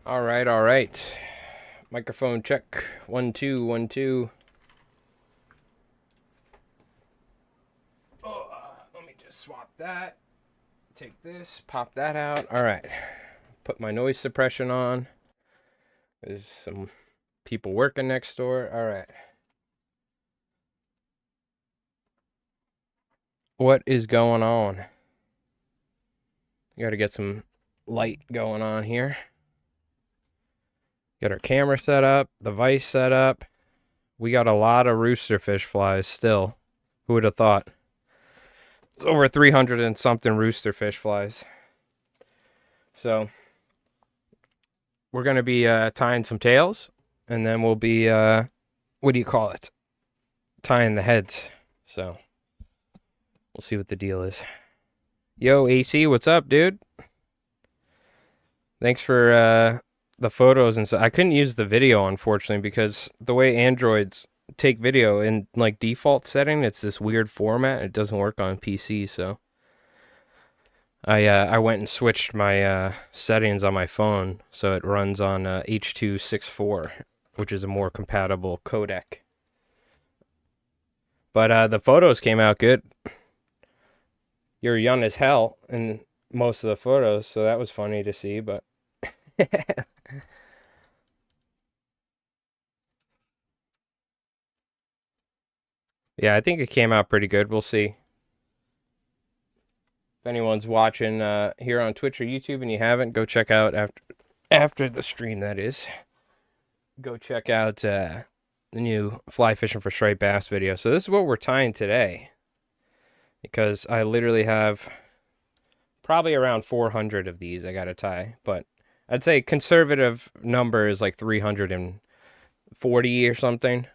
All right, all right. Microphone check. 1 2 1 2. Oh, let me just swap that. Take this, pop that out. All right. Put my noise suppression on. There's some people working next door. All right. What is going on? Got to get some light going on here. Got our camera set up, the vise set up. We got a lot of rooster fish flies still. Who would have thought? It's over 300 and something rooster fish flies. So we're going to be tying some tails, and then we'll be, what do you call it? Tying the heads. So we'll see what the deal is. Yo, AC, what's up, dude? Thanks for the photos and stuff. I couldn't use the video, unfortunately, because the way Androids take video in like default setting, it's this weird format. It doesn't work on PC, so I went and switched my settings on my phone so it runs on H.264, which is a more compatible codec. But the photos came out good. You're young as hell in most of the photos, so that was funny to see, but yeah, I think it came out pretty good. We'll see. If anyone's watching here on Twitch or YouTube and you haven't, go check out after the stream, that is. Go check out the new fly fishing for striped bass video. So this is what we're tying today, because I literally have probably around 400 of these I gotta tie, but I'd say conservative number is like 340 or something.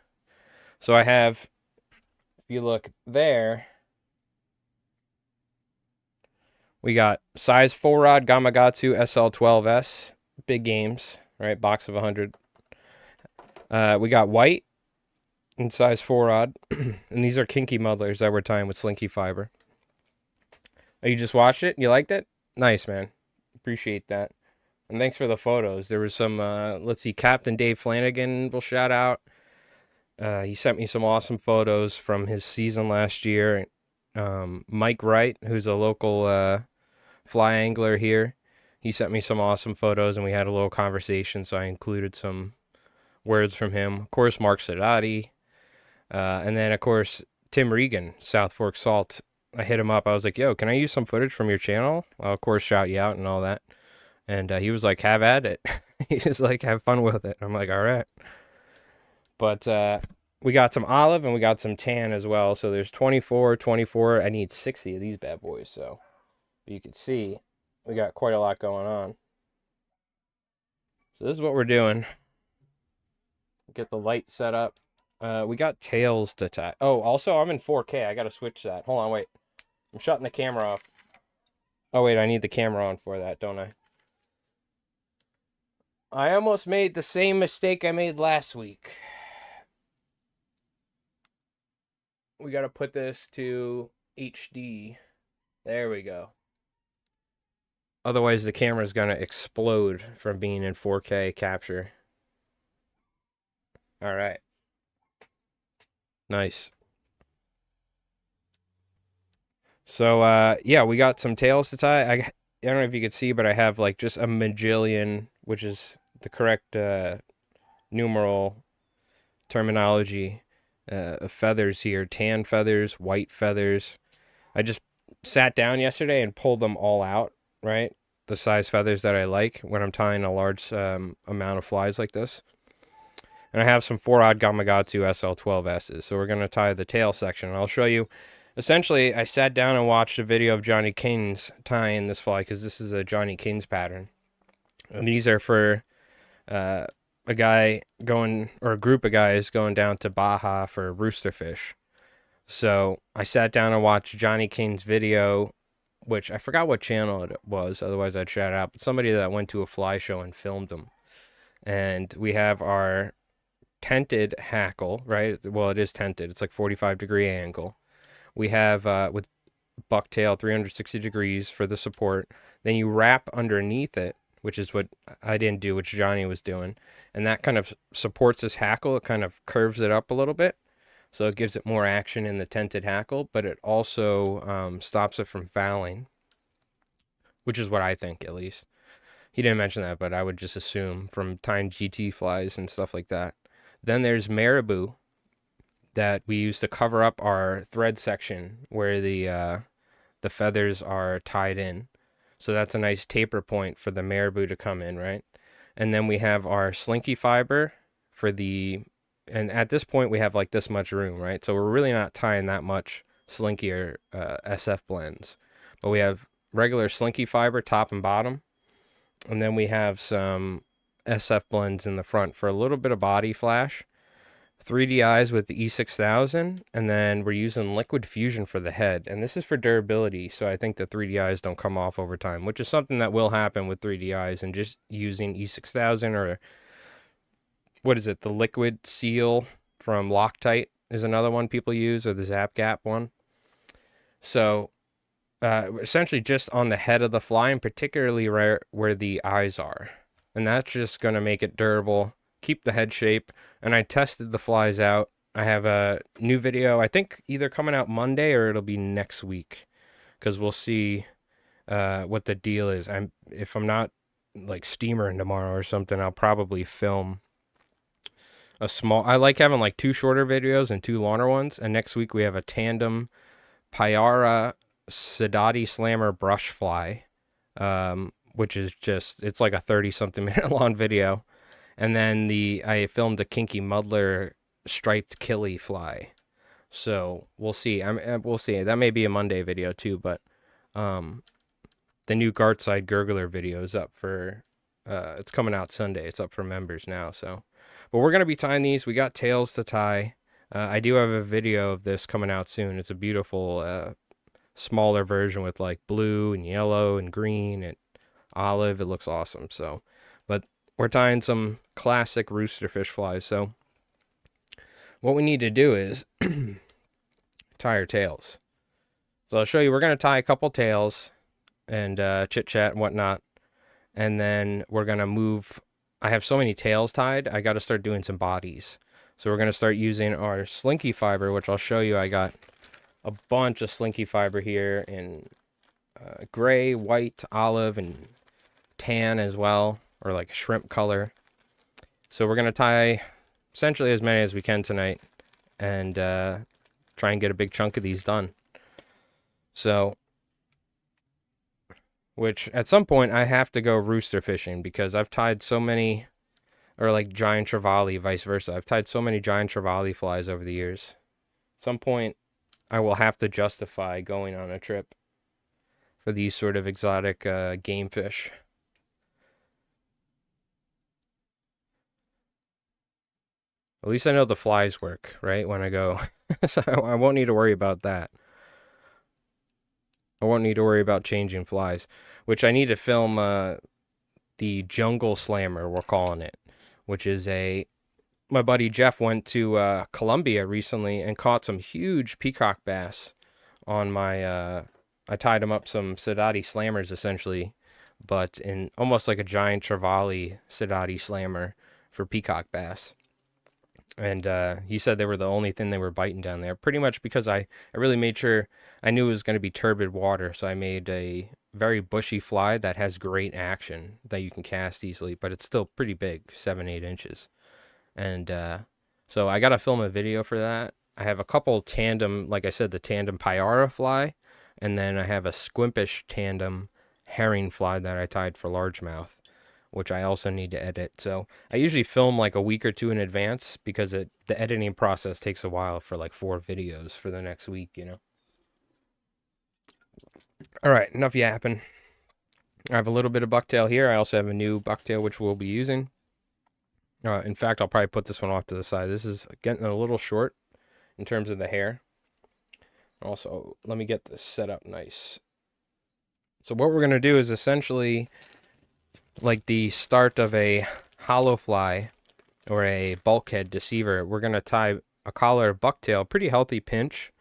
So I have, if you look there, we got size 4-rod Gamakatsu SL12S, big games, right? Box of 100. We got white in size 4-rod, and these are kinky muddlers that we're tying with slinky fiber. Oh, you just watched it? You liked it? Nice, man. Appreciate that. And thanks for the photos. There was some, let's see, Captain Dave Flanagan will shout out. He sent me some awesome photos from his season last year. Mike Wright, who's a local fly angler here, he sent me some awesome photos, and we had a little conversation, so I included some words from him. Of course, Mark Sadati. And then, of course, Tim Regan, South Fork Salt. I hit him up. I was like, yo, can I use some footage from your channel? I'll, of course, shout you out and all that. And he was like, have at it. He was like, have fun with it. I'm like, all right. But we got some olive and we got some tan as well. So there's 24, 24. I need 60 of these bad boys. So you can see we got quite a lot going on. So this is what we're doing. Get the light set up. We got tails to tie. Oh, also, I'm in 4K. I got to switch that. Hold on, wait. I'm shutting the camera off. Oh, wait, I need the camera on for that, don't I? I almost made the same mistake I made last week. We got to put this to HD. There we go. Otherwise, the camera's going to explode from being in 4K capture. All right. Nice. So, yeah, we got some tails to tie. I don't know if you could see, but I have like just a majillion, which is the correct numeral terminology of feathers here. Tan feathers, white feathers. I just sat down yesterday and pulled them all out, right? The size feathers that I like when I'm tying a large amount of flies like this. And I have some 4-rod Gamakatsu SL12Ss. So we're going to tie the tail section. And I'll show you. Essentially, I sat down and watched a video of Johnny King's tying this fly, because this is a Johnny King's pattern. And these are for a guy going, or a group of guys going down to Baja for rooster fish. So I sat down and watched Johnny King's video, which I forgot what channel it was, otherwise I'd shout out. But somebody that went to a fly show and filmed them. And we have our tented hackle, right? Well, it is tented. It's like 45-degree angle. We have with bucktail 360 degrees for the support. Then you wrap underneath it which is what I didn't do, which Johnny was doing. And that kind of supports his hackle. It kind of curves it up a little bit. So it gives it more action in the tented hackle, but it also stops it from fouling, which is what I think, at least. He didn't mention that, but I would just assume from tying GT flies and stuff like that. Then there's marabou that we use to cover up our thread section where the feathers are tied in. So that's a nice taper point for the marabou to come in, right? And then we have our slinky fiber for and at this point we have like this much room, right? So we're really not tying that much slinky or SF blends, but we have regular slinky fiber top and bottom, and then we have some SF blends in the front for a little bit of body flash, 3D eyes with the E6000, and then we're using liquid fusion for the head, and this is for durability, so I think the 3D eyes don't come off over time, which is something that will happen with 3D eyes, and just using E6000 or what is it, the liquid seal from Loctite is another one people use, or the Zap Gap one. So essentially just on the head of the fly, and particularly where the eyes are, and that's just going to make it durable, keep the head shape. And I tested the flies out. I have a new video, I think either coming out Monday or it'll be next week, because we'll see what the deal is. If I'm not like steamering tomorrow or something, I'll probably film a small, I like having like 2 shorter videos and 2 longer ones. And next week we have a tandem Pyara Sedati Slammer brush fly, which is just, it's like a 30-something minute long video. And then I filmed a kinky muddler striped killie fly. So we'll see. We'll see. That may be a Monday video too, but the new Gartside Gurgler video is up for, it's coming out Sunday. It's up for members now. So, but we're going to be tying these. We got tails to tie. I do have a video of this coming out soon. It's a beautiful, smaller version with like blue and yellow and green and olive. It looks awesome. So, but we're tying some classic rooster fish flies. So what we need to do is tie our tails. So I'll show you. We're going to tie a couple tails and chit chat and whatnot. And then we're going to move. I have so many tails tied, I got to start doing some bodies. So we're going to start using our slinky fiber, which I'll show you. I got a bunch of slinky fiber here in gray, white, olive, and tan as well, or like shrimp color. So we're going to tie essentially as many as we can tonight and try and get a big chunk of these done. So, which at some point I have to go rooster fishing, because I've tied so many, or like giant trevally, vice versa. I've tied so many giant trevally flies over the years. At some point I will have to justify going on a trip for these sort of exotic game fish. At least I know the flies work, right, when I go. So I won't need to worry about that. I won't need to worry about changing flies, which I need to film the Jungle Slammer, we're calling it, which is my buddy Jeff went to Colombia recently and caught some huge peacock bass on my, I tied him up some Sedati Slammers essentially, but in almost like a giant trevally Sedati Slammer for peacock bass. And he said they were the only thing they were biting down there, pretty much because I really made sure I knew it was going to be turbid water. So I made a very bushy fly that has great action that you can cast easily, but it's still pretty big, 7-8 inches. And so I got to film a video for that. I have a couple tandem, like I said, the tandem Pyara fly, and then I have a squimpish tandem herring fly that I tied for largemouth, which I also need to edit. So I usually film like a week or 2 in advance, because the editing process takes a while for like 4 videos for the next week, you know. All right, enough yapping. I have a little bit of bucktail here. I also have a new bucktail which we'll be using. In fact, I'll probably put this one off to the side. This is getting a little short in terms of the hair. Also, let me get this set up nice. So what we're going to do is essentially like the start of a hollow fly or a bulkhead deceiver. We're going to tie a collar bucktail, pretty healthy pinch,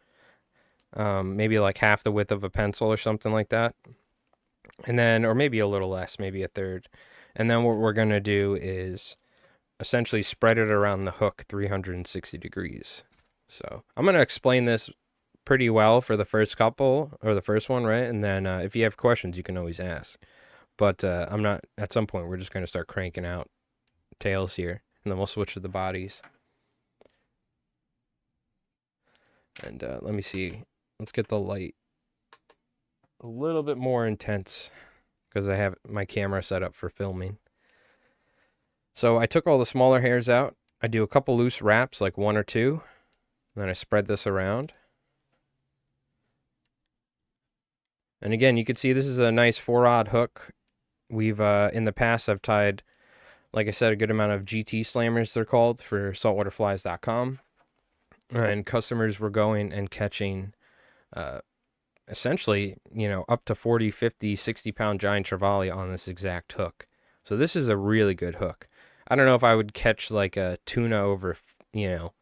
maybe like half the width of a pencil or something like that. And then, or maybe a little less, maybe a third. And then what we're going to do is essentially spread it around the hook 360 degrees. So I'm going to explain this pretty well for the first couple, or the first one, right? And then if you have questions, you can always ask. But I'm not, at some point, we're just going to start cranking out tails here, and then we'll switch to the bodies. And let me see. Let's get the light a little bit more intense because I have my camera set up for filming. So I took all the smaller hairs out. I do a couple loose wraps, like 1 or 2. And then I spread this around. And again, you can see this is a nice 4-aught hook. We've, in the past, I've tied, like I said, a good amount of GT slammers, they're called, for saltwaterflies.com. And customers were going and catching, essentially, you know, up to 40, 50, 60-pound giant trevally on this exact hook. So this is a really good hook. I don't know if I would catch like a tuna over, you know,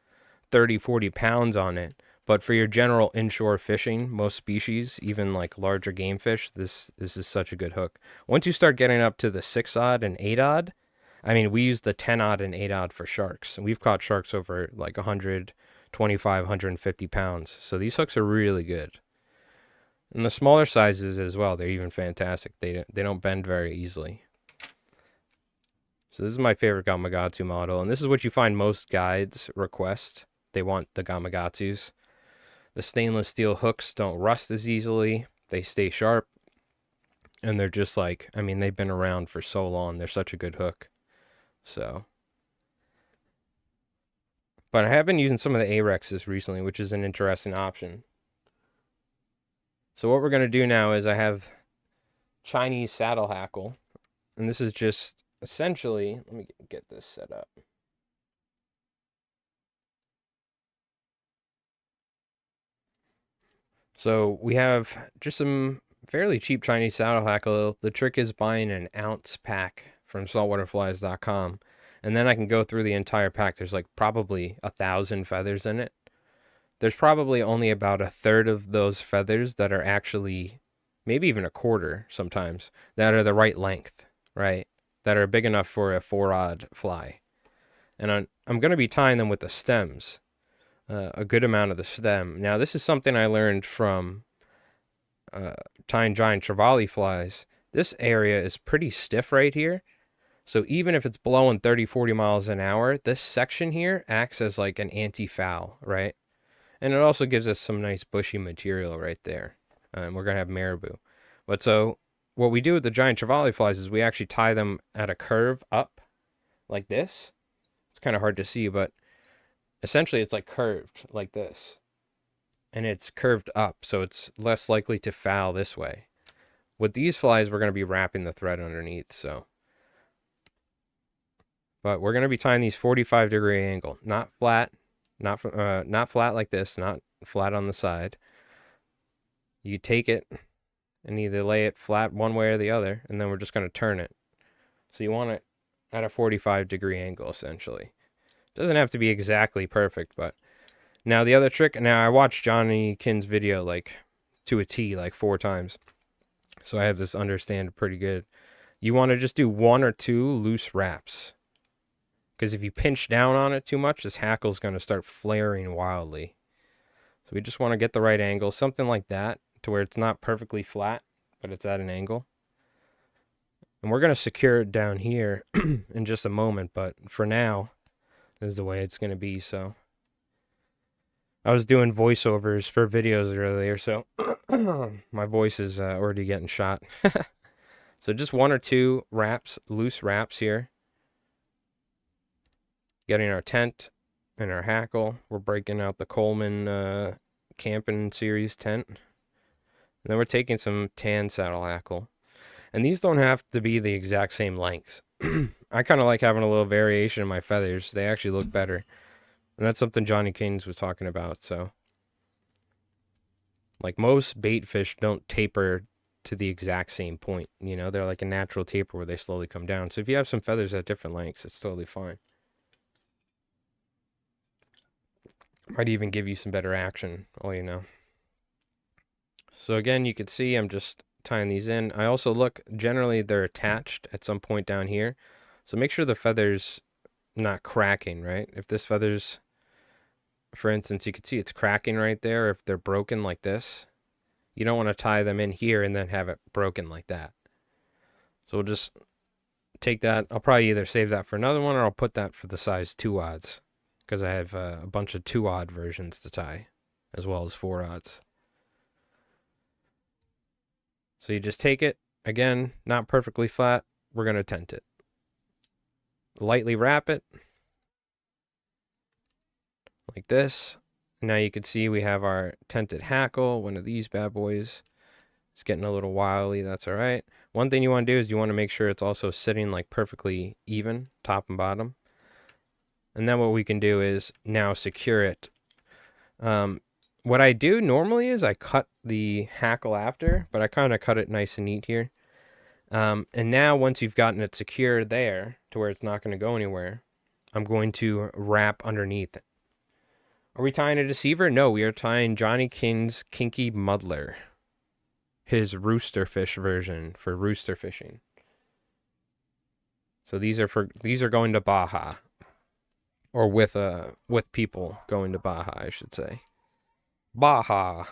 30, 40 pounds on it. But for your general inshore fishing, most species, even like larger game fish, this is such a good hook. Once you start getting up to the 6-aught and 8-aught, I mean, we use the 10-aught and 8-aught for sharks. And we've caught sharks over like 125, 150 pounds. So these hooks are really good. And the smaller sizes as well, they're even fantastic. They don't bend very easily. So this is my favorite Gamakatsu model, and this is what you find most guides request. They want the Gamakatsus. The stainless steel hooks don't rust as easily. They stay sharp. And they're just like, I mean, they've been around for so long. They're such a good hook. So. But I have been using some of the Arexes recently, which is an interesting option. So what we're going to do now is I have Chinese saddle hackle. And this is just essentially, let me get this set up. So we have just some fairly cheap Chinese saddle hackle. The trick is buying an ounce pack from saltwaterflies.com. And then I can go through the entire pack. There's like probably 1,000 feathers in it. There's probably only about 1/3 of those feathers that are actually, maybe even 1/4 sometimes, that are the right length, right? That are big enough for a 4-aught fly. And I'm going to be tying them with the stems. A good amount of the stem. Now, this is something I learned from tying giant trevally flies. This area is pretty stiff right here. So even if it's blowing 30, 40 miles an hour, this section here acts as like an anti-foul, right? And it also gives us some nice bushy material right there. And we're going to have marabou. But so what we do with the giant trevally flies is we actually tie them at a curve up like this. It's kind of hard to see, but essentially it's like curved like this. And it's curved up, so it's less likely to foul this way. With these flies, we're going to be wrapping the thread underneath, so. But we're going to be tying these 45-degree angle, not flat, not flat like this, not flat on the side. You take it and either lay it flat one way or the other, and then we're just going to turn it. So you want it at a 45-degree angle, essentially. Doesn't have to be exactly perfect, but now the other trick, now I watched Johnny Kin's video like to a T like 4 times. So I have this understand pretty good. You want to just do 1 or 2 loose wraps. Because if you pinch down on it too much, this hackle is going to start flaring wildly. So we just want to get the right angle, something like that, to where it's not perfectly flat, but it's at an angle. And we're going to secure it down here in just a moment, but for now, this is the way it's going to be, so. I was doing voiceovers for videos earlier, so my voice is already getting shot. So just 1 or 2 wraps, loose wraps here. Getting our tent and our hackle. We're breaking out the Coleman Camping Series tent. And then we're taking some tan saddle hackle. And these don't have to be the exact same lengths. I kind of like having a little variation in my feathers. They actually look better. And that's something Johnny Keynes was talking about, so. Like most bait fish don't taper to the exact same point. You know, they're like a natural taper where they slowly come down. So if you have some feathers at different lengths, it's totally fine. Might even give you some better action, all you know. So again, you can see I'm just tying these in. I also look, generally they're attached at some point down here. So make sure the feather's not cracking, right? If this feather's, for instance, you can see it's cracking right there. If they're broken like this, you don't want to tie them in here and then have it broken like that. So we'll just take that. I'll probably either save that for another one or I'll put that for the size 2-odds because I have a bunch of 2-odd versions to tie as well as 4-odds. So you just take it, again, not perfectly flat. We're going to tent it. Lightly wrap it like this. Now you can see we have our tented hackle, one of these bad boys. It's getting a little wily, that's all right. One thing you want to do is you want to make sure it's also sitting like perfectly even, top and bottom. And then what we can do is now secure it. What I do normally is I cut the hackle after, but I kind of cut it nice and neat here. And now once you've gotten it secure there to where it's not going to go anywhere, I'm going to wrap underneath it. Are we tying a deceiver? No, we are tying Johnny King's Kinky Muddler. His rooster fish version for rooster fishing. So these are going to Baja. Or with people going to Baja, I should say. Baja.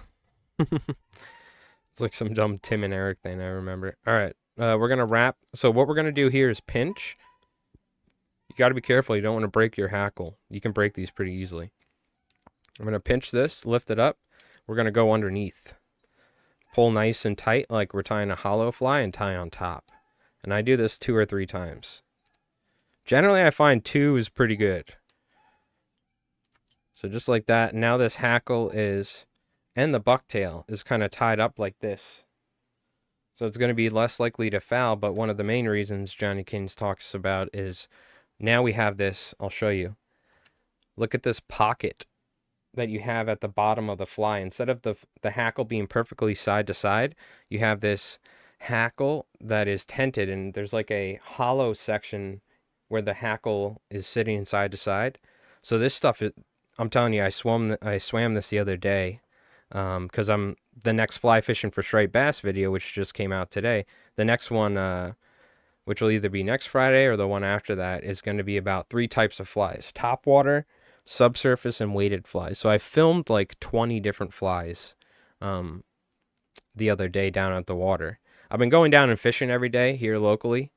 It's like some dumb Tim and Eric thing, I remember. All right, we're going to wrap. So what we're going to do here is pinch. You got to be careful. You don't want to break your hackle. You can break these pretty easily. I'm going to pinch this, lift it up. We're going to go underneath. Pull nice and tight like we're tying a hollow fly and tie on top. And I do this 2 or 3 times. Generally, I find 2 is pretty good. So just like that. Now this hackle is, and the bucktail is kind of tied up like this. So it's going to be less likely to foul, but one of the main reasons Johnny Kings talks about is now we have this, I'll show you. Look at this pocket that you have at the bottom of the fly. Instead of the hackle being perfectly side to side, you have this hackle that is tented, and there's like a hollow section where the hackle is sitting side to side. So this stuff, I'm telling you, I swam this the other day because I'm the next fly fishing for striped bass video, which just came out today. The next one, which will either be next Friday or the one after that, is going to be about 3 types of flies: topwater, subsurface, and weighted flies. So I filmed like 20 different flies the other day down at the water. I've been going down and fishing every day here locally,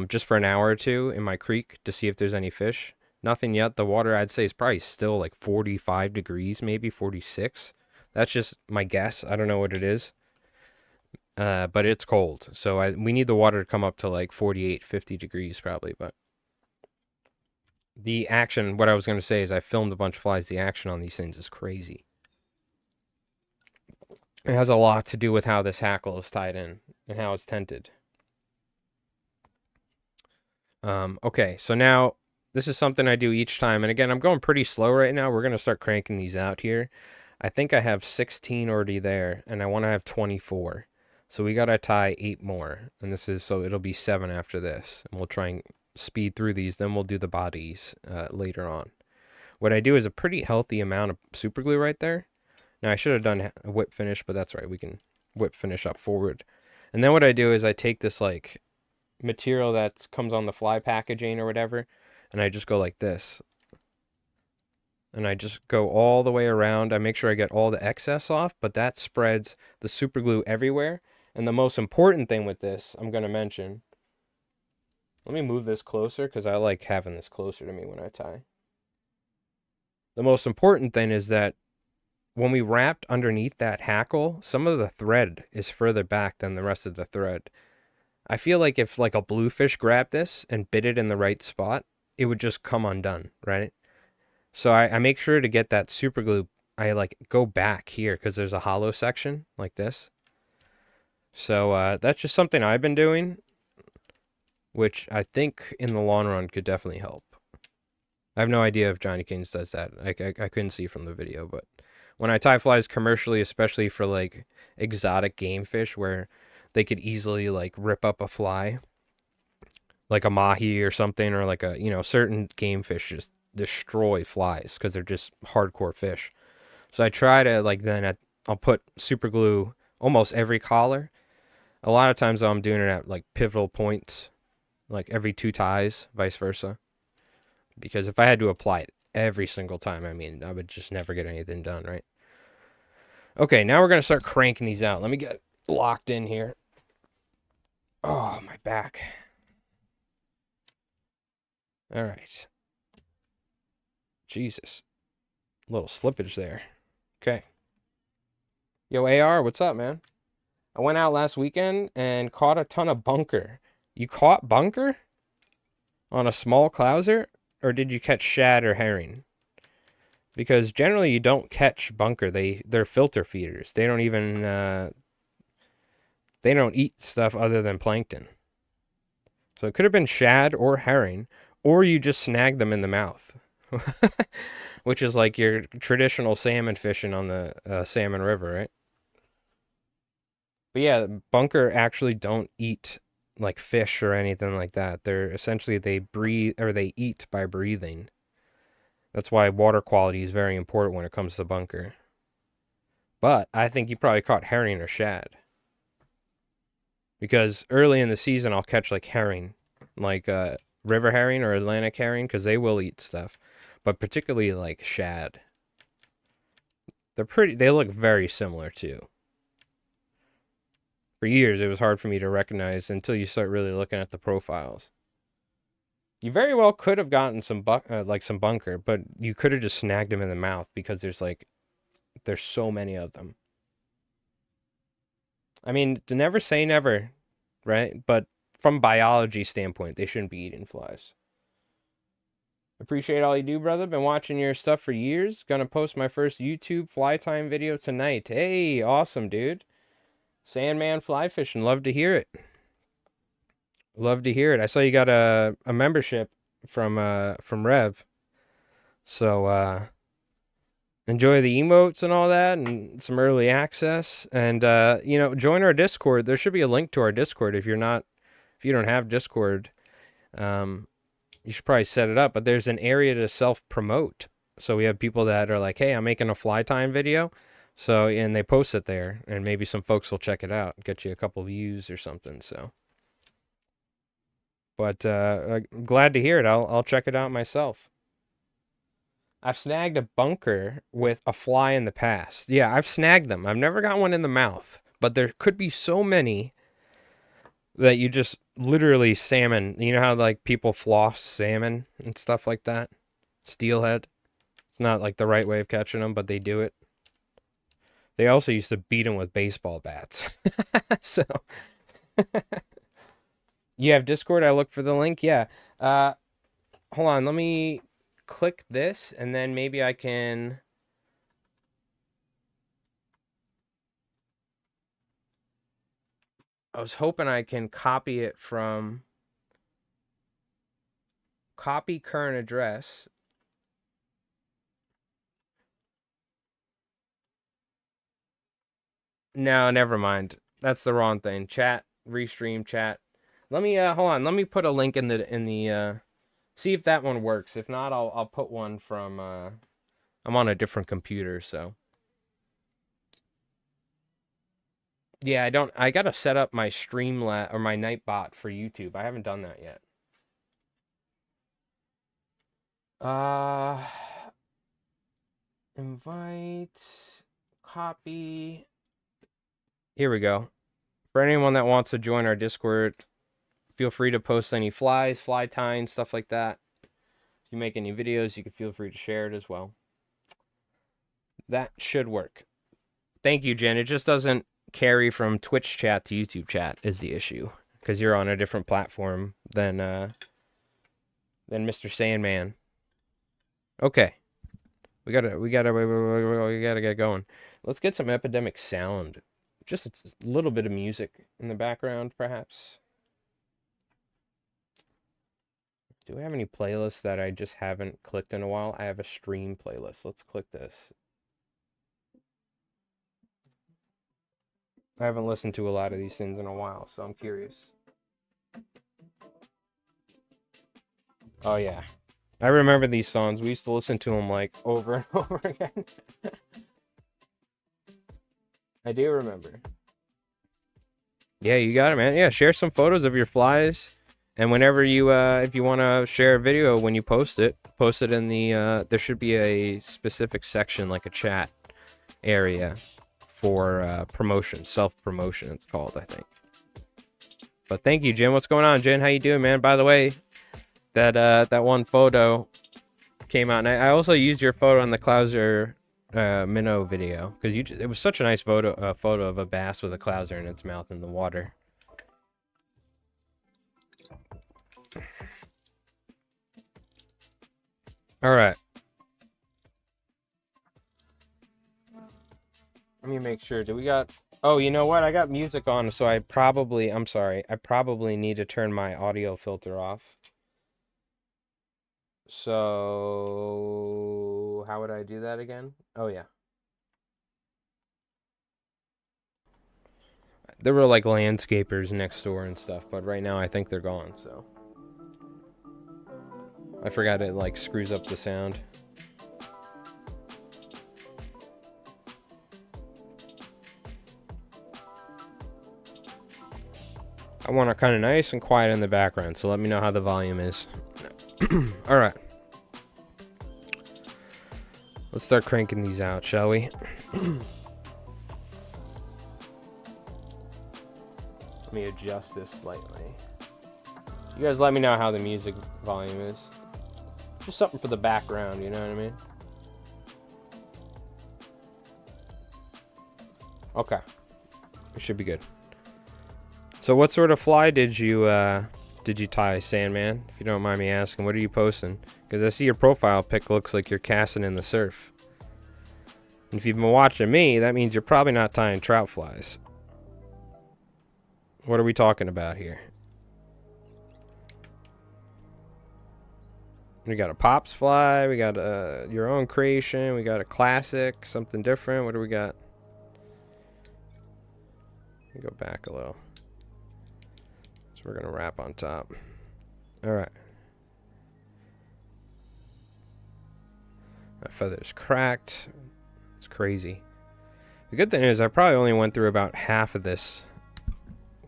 just for an hour or 2 in my creek to see if there's any fish. Nothing yet. The water, I'd say, is probably still like 45 degrees, maybe 46. That's just my guess. I don't know what it is. But it's cold. So we need the water to come up to like 48, 50 degrees probably. But the action, what I was going to say is I filmed a bunch of flies. The action on these things is crazy. It has a lot to do with how this hackle is tied in and how it's tented. Okay, so now this is something I do each time. And again, I'm going pretty slow right now. We're going to start cranking these out here. I think I have 16 already there, and I want to have 24. So we got to tie 8 more. And this is, so it'll be 7 after this. And we'll try and speed through these. Then we'll do the bodies later on. What I do is a pretty healthy amount of super glue right there. Now, I should have done a whip finish, but that's right. We can whip finish up forward. And then what I do is I take this, like, material that comes on the fly packaging or whatever, and I just go like this. And I just go all the way around. I make sure I get all the excess off, but that spreads the super glue everywhere. And the most important thing with this, I'm going to mention, let me move this closer because I like having this closer to me when I tie. The most important thing is that when we wrapped underneath that hackle, some of the thread is further back than the rest of the thread. I feel like if like a bluefish grabbed this and bit it in the right spot, it would just come undone, right? So I make sure to get that super glue. I like go back here because there's a hollow section like this. So that's just something I've been doing, which I think in the long run could definitely help. I have no idea if Johnny Kings does that. I couldn't see from the video, but when I tie flies commercially, especially for like exotic game fish where they could easily like rip up a fly, like a mahi or something, or like a, you know, certain game fish just destroy flies because they're just hardcore fish. So I try to like, then I'll put super glue almost every collar. A lot of times I'm doing it at like pivotal points, like every 2 ties, vice versa. Because if I had to apply it every single time, I mean, I would just never get anything done, right? Okay, now we're going to start cranking these out. Let me get locked in here. Oh, my back. All right. Jesus. A little slippage there. Okay. Yo, AR, what's up, man? I went out last weekend and caught a ton of bunker. You caught bunker? On a small clouser? Or did you catch shad or herring? Because generally you don't catch bunker. They're filter feeders. They don't even they don't eat stuff other than plankton. So it could have been shad or herring, or you just snagged them in the mouth. Which is like your traditional salmon fishing on the salmon river, right? But yeah, bunker actually don't eat like fish or anything like that. They're essentially they breathe or they eat by breathing. That's why water quality is very important when it comes to bunker. But I think you probably caught herring or shad. Because early in the season I'll catch like herring, like river herring or Atlantic herring, because they will eat stuff. But particularly like shad. They look very similar too. For years it was hard for me to recognize until you start really looking at the profiles. You very well could have gotten some some bunker, but you could have just snagged them in the mouth because there's so many of them. I mean, to never say never, right? But from biology standpoint, they shouldn't be eating flies. Appreciate all you do, brother. Been watching your stuff for years. Gonna post my first YouTube fly time video tonight. Hey, awesome, dude. Sandman fly fishing. Love to hear it. Love to hear it. I saw you got a membership from Rev. So enjoy the emotes and all that and some early access. And join our Discord. There should be a link to our Discord if you don't have Discord. You should probably set it up, but there's an area to self-promote. So we have people that are like, hey, I'm making a fly time video. So, and they post it there, and maybe some folks will check it out, get you a couple views or something. So, but glad to hear it. I'll check it out myself. I've snagged a bunker with a fly in the past. Yeah, I've snagged them. I've never got one in the mouth, but there could be so many that you just literally salmon. You know how like people floss salmon and stuff like that? Steelhead. It's not like the right way of catching them, but they do it. They also used to beat them with baseball bats. So, you have Discord? I look for the link. Yeah. Hold on. Let me click this, and then maybe I can... I was hoping I can copy it from... Copy current address. No, never mind. That's the wrong thing. Chat, restream chat. Let me hold on. Let me put a link in the see if that one works. If not, I'll put one from I'm on a different computer, so. Yeah, I got to set up my Streamlat or my Nightbot for YouTube. I haven't done that yet. Invite, copy. Here we go. For anyone that wants to join our Discord, feel free to post any flies, fly tying, stuff like that. If you make any videos, you can feel free to share it as well. That should work. Thank you, Jen. It just doesn't carry from Twitch chat to YouTube chat is the issue, because you're on a different platform than Mr. Sandman. Okay. We gotta get going. Let's get some epidemic sound. Just a little bit of music in the background, perhaps. Do we have any playlists that I just haven't clicked in a while? I have a stream playlist. Let's click this. I haven't listened to a lot of these things in a while, so I'm curious. Oh, yeah. I remember these songs. We used to listen to them, like, over and over again. I do remember. Yeah, you got it, man. Yeah, share some photos of your flies. And whenever you, if you want to share a video when you post it in the, there should be a specific section, like a chat area for promotion, self-promotion it's called, I think. But thank you, Jen. What's going on, Jen? How you doing, man? By the way, that one photo came out, and I also used your photo on the Clouser minnow video, because it was such a nice photo of a bass with a Clouser in its mouth in the water. All right. Let me make sure. Do we got... Oh, you know what? I got music on, so I'm sorry. I probably need to turn my audio filter off. So, how would I do that again? Oh, yeah. There were like landscapers next door and stuff, but right now I think they're gone, so. I forgot it like screws up the sound. I want it kind of nice and quiet in the background, so let me know how the volume is. All right. Let's start cranking these out, shall we? Let me adjust this slightly. You guys let me know how the music volume is. Just something for the background, you know what I mean? Okay. It should be good. So what sort of fly did you tie, Sandman? If you don't mind me asking, what are you posting? Because I see your profile pic looks like you're casting in the surf. And if you've been watching me, that means you're probably not tying trout flies. What are we talking about here? We got a Pops fly, we got your own creation, we got a classic, something different. What do we got? Let me go back a little. So we're gonna wrap on top. Alright. My feather's cracked. It's crazy. The good thing is I probably only went through about half of this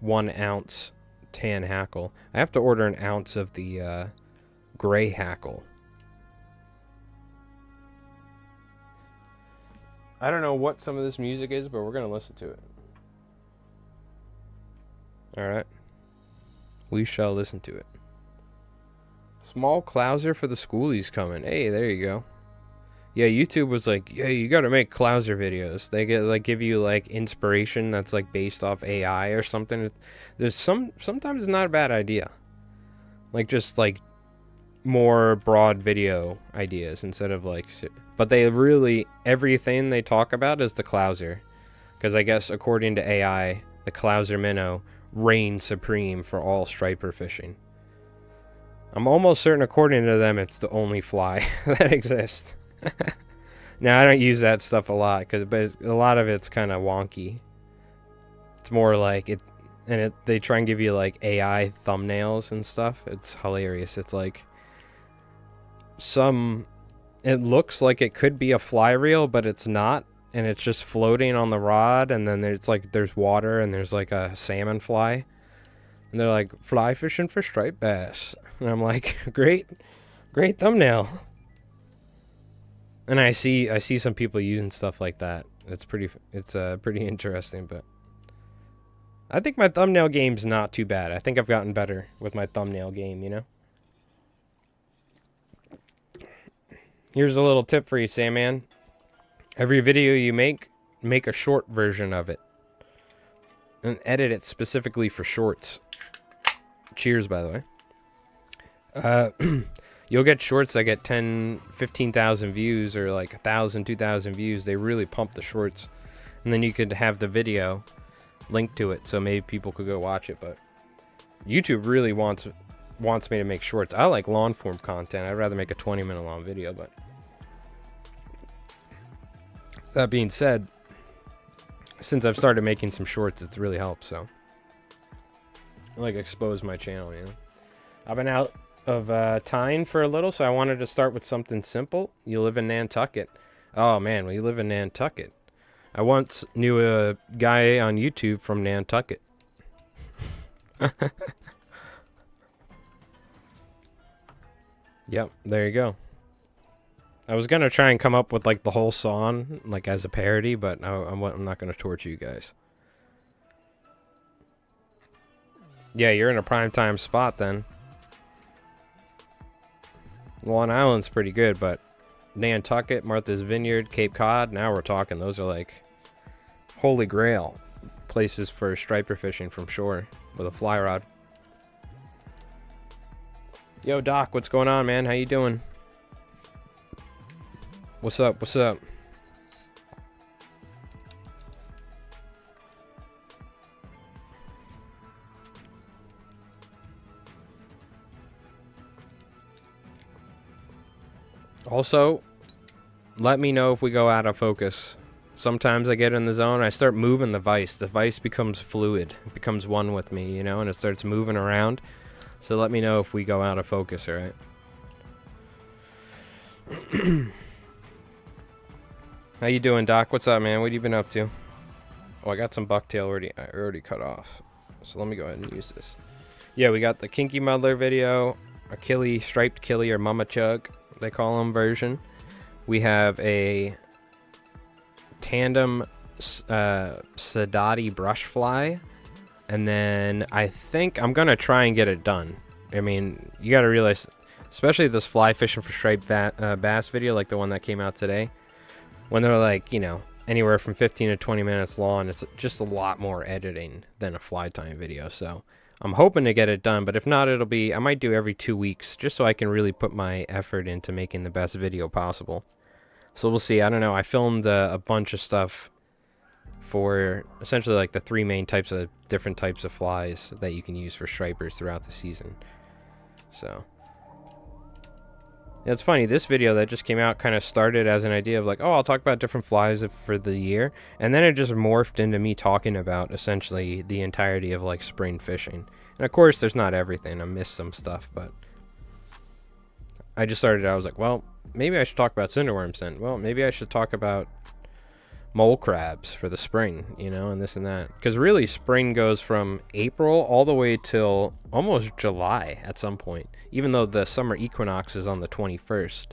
1 ounce tan hackle. I have to order an ounce of the gray hackle. I don't know what some of this music is, but we're gonna listen to it. Alright. We shall listen to it. Small Clouser for the schoolies coming. Hey, there you go. Yeah, YouTube was like, yeah, you gotta make Clouser videos. They get like give you like inspiration that's like based off AI or something. There's sometimes it's not a bad idea. Like just like more broad video ideas instead of like, but they really, everything they talk about is the Clouser. Because I guess according to AI, the Clouser minnow reigns supreme for all striper fishing. I'm almost certain according to them it's the only fly that exists. Now I don't use that stuff a lot but a lot of it's kind of wonky. It's more like it, and they try and give you like AI thumbnails and stuff. It's hilarious. It's like it looks like it could be a fly reel, but it's not, and it's just floating on the rod, and then there's water and there's like a salmon fly, and they're like fly fishing for striped bass, and I'm like, great thumbnail. And I see some people using stuff like that. It's pretty interesting, but I think my thumbnail game's not too bad. I think I've gotten better with my thumbnail game, you know? Here's a little tip for you, Sandman. Every video you make a short version of it. And edit it specifically for shorts. Cheers, by the way. You'll get shorts that get 10, 15,000 views or like 1,000, 2,000 views. They really pump the shorts. And then you could have the video linked to it so maybe people could go watch it. But YouTube really wants me to make shorts. I like long form content. I'd rather make a 20-minute long video, but that being said, since I've started making some shorts, it's really helped, so I like expose my channel, you know. I've been out of tying for a little, so I wanted to start with something simple. You live in Nantucket. Oh man, we live in Nantucket. I once knew a guy on YouTube from Nantucket. Yep, there you go. I was gonna try and come up with like the whole song like as a parody, but I'm not gonna torture you guys. Yeah, you're in a prime time spot then. Long Island's pretty good, but Nantucket, Martha's Vineyard, Cape Cod, now we're talking. Those are like holy grail places for striper fishing from shore with a fly rod. Yo, Doc, what's going on, man? How you doing? What's up? What's up? Also, let me know if we go out of focus. Sometimes I get in the zone, I start moving the vise. The vise becomes fluid. It becomes one with me, you know, and it starts moving around. So let me know if we go out of focus, alright? How you doing, Doc? What's up, man? What have you been up to? Oh, I got some bucktail I already cut off. So let me go ahead and use this. Yeah, we got the Kinky Muddler video, a killie, striped killie, or mama chug, they call them, version. We have a tandem Sadati brush fly. And then I think I'm going to try and get it done. I mean, you got to realize, especially this fly fishing for striped bass video, like the one that came out today, when they're like, you know, anywhere from 15 to 20 minutes long, it's just a lot more editing than a fly time video. So I'm hoping to get it done, but if not, it'll be, I might do every 2 weeks just so I can really put my effort into making the best video possible. So we'll see. I don't know. I filmed a bunch of stuff for essentially like the 3 main types of different types of flies that you can use for stripers throughout the season. So yeah, it's funny, this video that just came out kind of started as an idea of like, oh, I'll talk about different flies for the year, and then it just morphed into me talking about essentially the entirety of like spring fishing. And of course there's not everything, I missed some stuff, but I just started, I was like, well, maybe I should talk about cinderworms then. Well, maybe I should talk about mole crabs for the spring, you know, and this and that. Because really, spring goes from April all the way till almost July at some point, even though the summer equinox is on the 21st.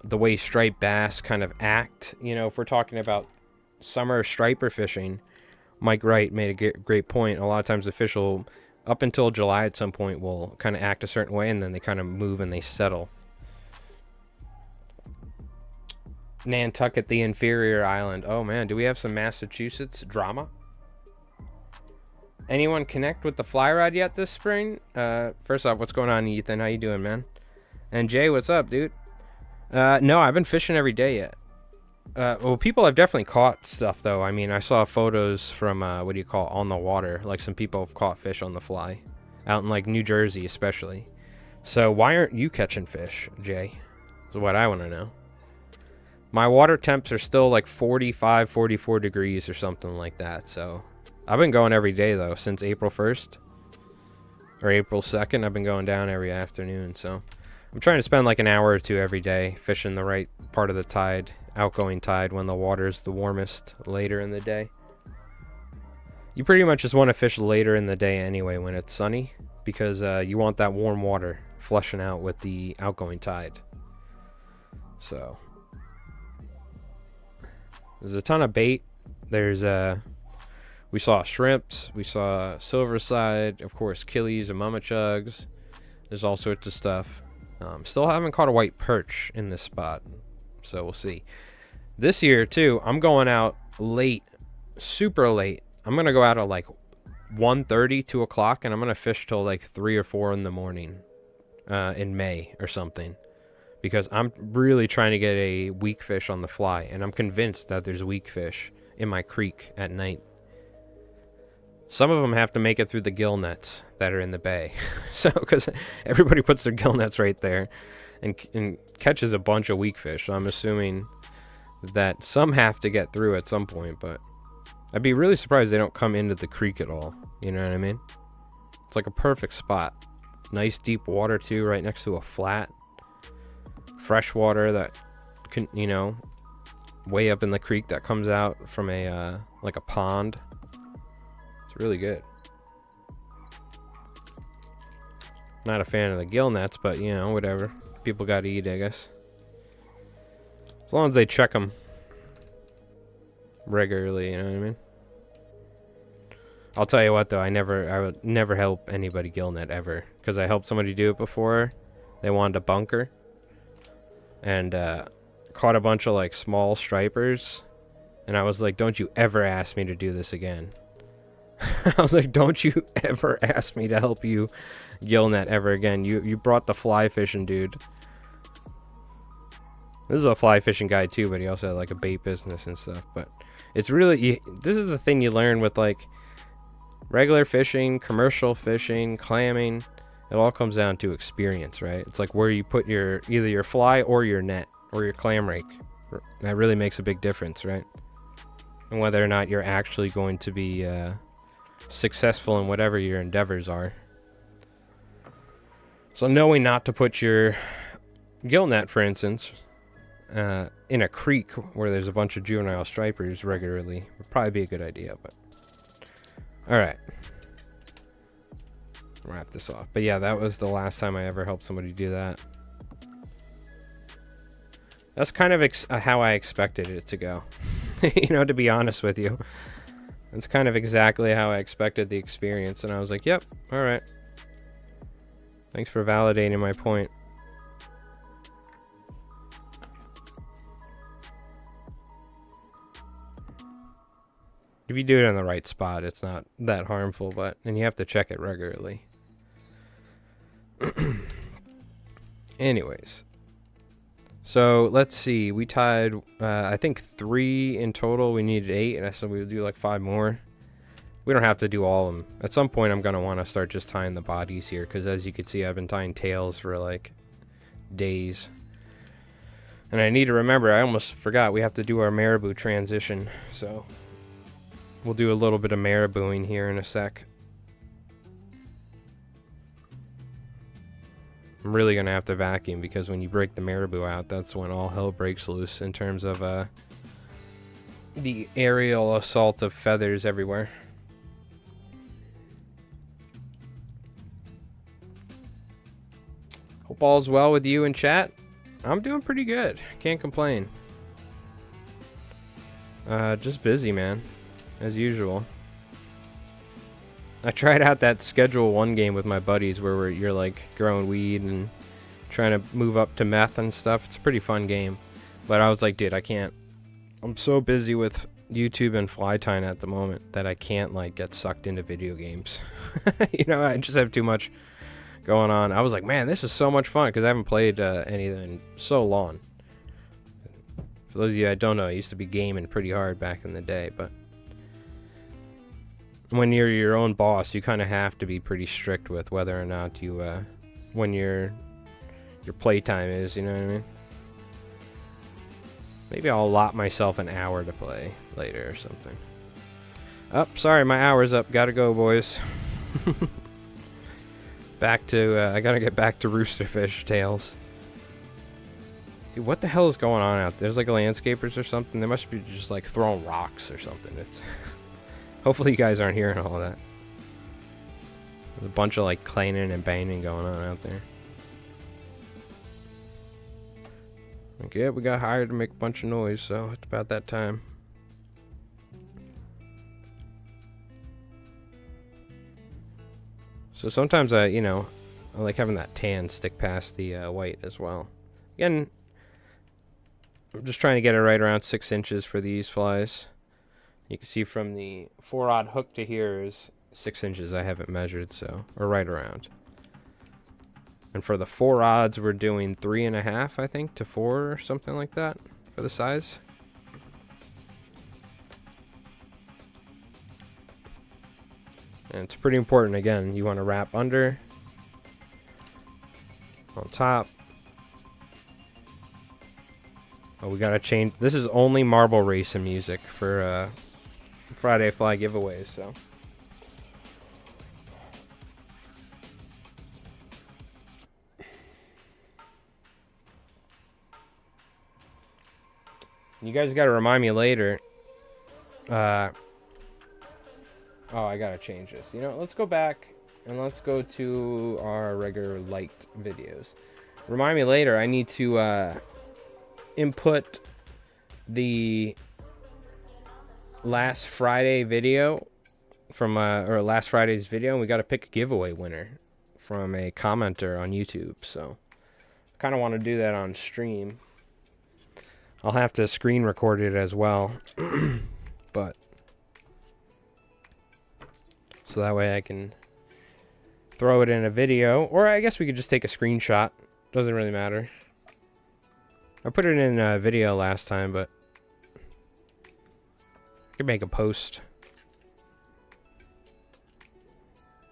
The way striped bass kind of act, you know, if we're talking about summer striper fishing, Mike Wright made a great point. A lot of times the fish will, up until July at some point, will kind of act a certain way, and then they kind of move and they settle. Nantucket, the inferior island. Oh man, do we have some Massachusetts drama? Anyone connect with the fly rod yet this spring? First off, what's going on, Ethan? How you doing, man? And Jay, what's up, dude? No, I've been fishing every day yet. Well, people have definitely caught stuff, though. I mean, I saw photos from, what do you call it, on the water. Like, some people have caught fish on the fly. Out in, like, New Jersey, especially. So, why aren't you catching fish, Jay? Is what I want to know. My water temps are still, like, 45, 44 degrees or something like that. So, I've been going every day, though, since April 1st. Or April 2nd, I've been going down every afternoon, so... I'm trying to spend like an hour or two every day fishing the right part of the tide, outgoing tide, when the water's the warmest later in the day. You pretty much just want to fish later in the day anyway when it's sunny, because you want that warm water flushing out with the outgoing tide. So there's a ton of bait. There's we saw shrimps, we saw silverside, of course killies and mama chugs. There's all sorts of stuff. Still haven't caught a white perch in this spot, so we'll see. This year, too, I'm going out late, super late. I'm going to go out at like 1:30, 2 o'clock, and I'm going to fish till like 3 or 4 in the morning in May or something. Because I'm really trying to get a weak fish on the fly, and I'm convinced that there's weak fish in my creek at night. Some of them have to make it through the gill nets that are in the bay. So, because everybody puts their gill nets right there and catches a bunch of weak fish. So I'm assuming that some have to get through at some point, but I'd be really surprised they don't come into the creek at all. You know what I mean? It's like a perfect spot. Nice deep water too, right next to a flat. Fresh water that can, you know, way up in the creek that comes out from a like a pond. Really good. Not a fan of the gill nets, but you know, whatever. People gotta eat, I guess. As long as they check them regularly, you know what I mean? I'll tell you what though, I would never help anybody gill net ever, because I helped somebody do it before. They wanted to bunker, and caught a bunch of like small stripers, and I was like, don't you ever ask me to do this again. I was like, don't you ever ask me to help you gill net ever again. You brought the fly fishing dude. This is a fly fishing guy too, but he also had like a bait business and stuff. But it's really, this is the thing you learn with like regular fishing, commercial fishing, clamming. It all comes down to experience, right? It's like where you put your, either your fly or your net or your clam rake. That really makes a big difference, right? And whether or not you're actually going to be successful in whatever your endeavors are. So knowing not to put your gill net, for instance, in a creek where there's a bunch of juvenile stripers regularly would probably be a good idea. But all right, wrap this off. But yeah, that was the last time I ever helped somebody do that. That's kind of how I expected it to go. You know, to be honest with you, that's kind of exactly how I expected the experience. And I was like, yep, all right. Thanks for validating my point. If you do it in the right spot, it's not that harmful, and you have to check it regularly. Anyways. So, let's see. We tied, I think 3 in total. We needed 8, and I said we would do like 5 more. We don't have to do all of them. At some point, I'm going to want to start just tying the bodies here, because as you can see, I've been tying tails for like days. And I need to remember, I almost forgot, we have to do our marabou transition. So, we'll do a little bit of marabouing here in a sec. I'm really going to have to vacuum, because when you break the marabou out, that's when all hell breaks loose in terms of the aerial assault of feathers everywhere. Hope all's well with you in chat. I'm doing pretty good. Can't complain. Just busy, man. As usual. I tried out that Schedule 1 game with my buddies where you're like growing weed and trying to move up to meth and stuff. It's a pretty fun game. But I was like, dude, I can't. I'm so busy with YouTube and fly tying at the moment that I can't like get sucked into video games. You know, I just have too much going on. I was like, man, this is so much fun, because I haven't played anything in so long. For those of you that don't know, I used to be gaming pretty hard back in the day, but when you're your own boss, you kind of have to be pretty strict with whether or not you, when your playtime is, you know what I mean? Maybe I'll allot myself an hour to play later or something. Oh, sorry, my hour's up. Gotta go, boys. Back to, I gotta get back to Roosterfish Tales. Dude, what the hell is going on out there? There's like landscapers or something. They must be just like throwing rocks or something. It's hopefully you guys aren't hearing all that. There's a bunch of like clanging and banging going on out there. Okay, yeah, we got hired to make a bunch of noise, so it's about that time. So sometimes I like having that tan stick past the white as well. Again, I'm just trying to get it right around 6 inches for these flies. You can see from the 4-rod hook to here is 6 inches. I haven't measured, so or right around. And for the 4-rods, we're doing 3.5, I think, to 4 or something like that for the size. And it's pretty important. Again, you want to wrap under, on top. Oh, we gotta change. This is only marble racing music for Friday Fly giveaways, so. You guys gotta remind me later. Oh, I gotta change this. You know, let's go back. and let's go to our regular liked videos. Remind me later, I need to input the last Friday video from or last Friday's video, and we got to pick a giveaway winner from a commenter on YouTube. So I kind of want to do that on stream. I'll have to screen record it as well, but so that way I can throw it in a video, or I guess we could just take a screenshot. Doesn't really matter. I put it in a video last time, but I could make a post.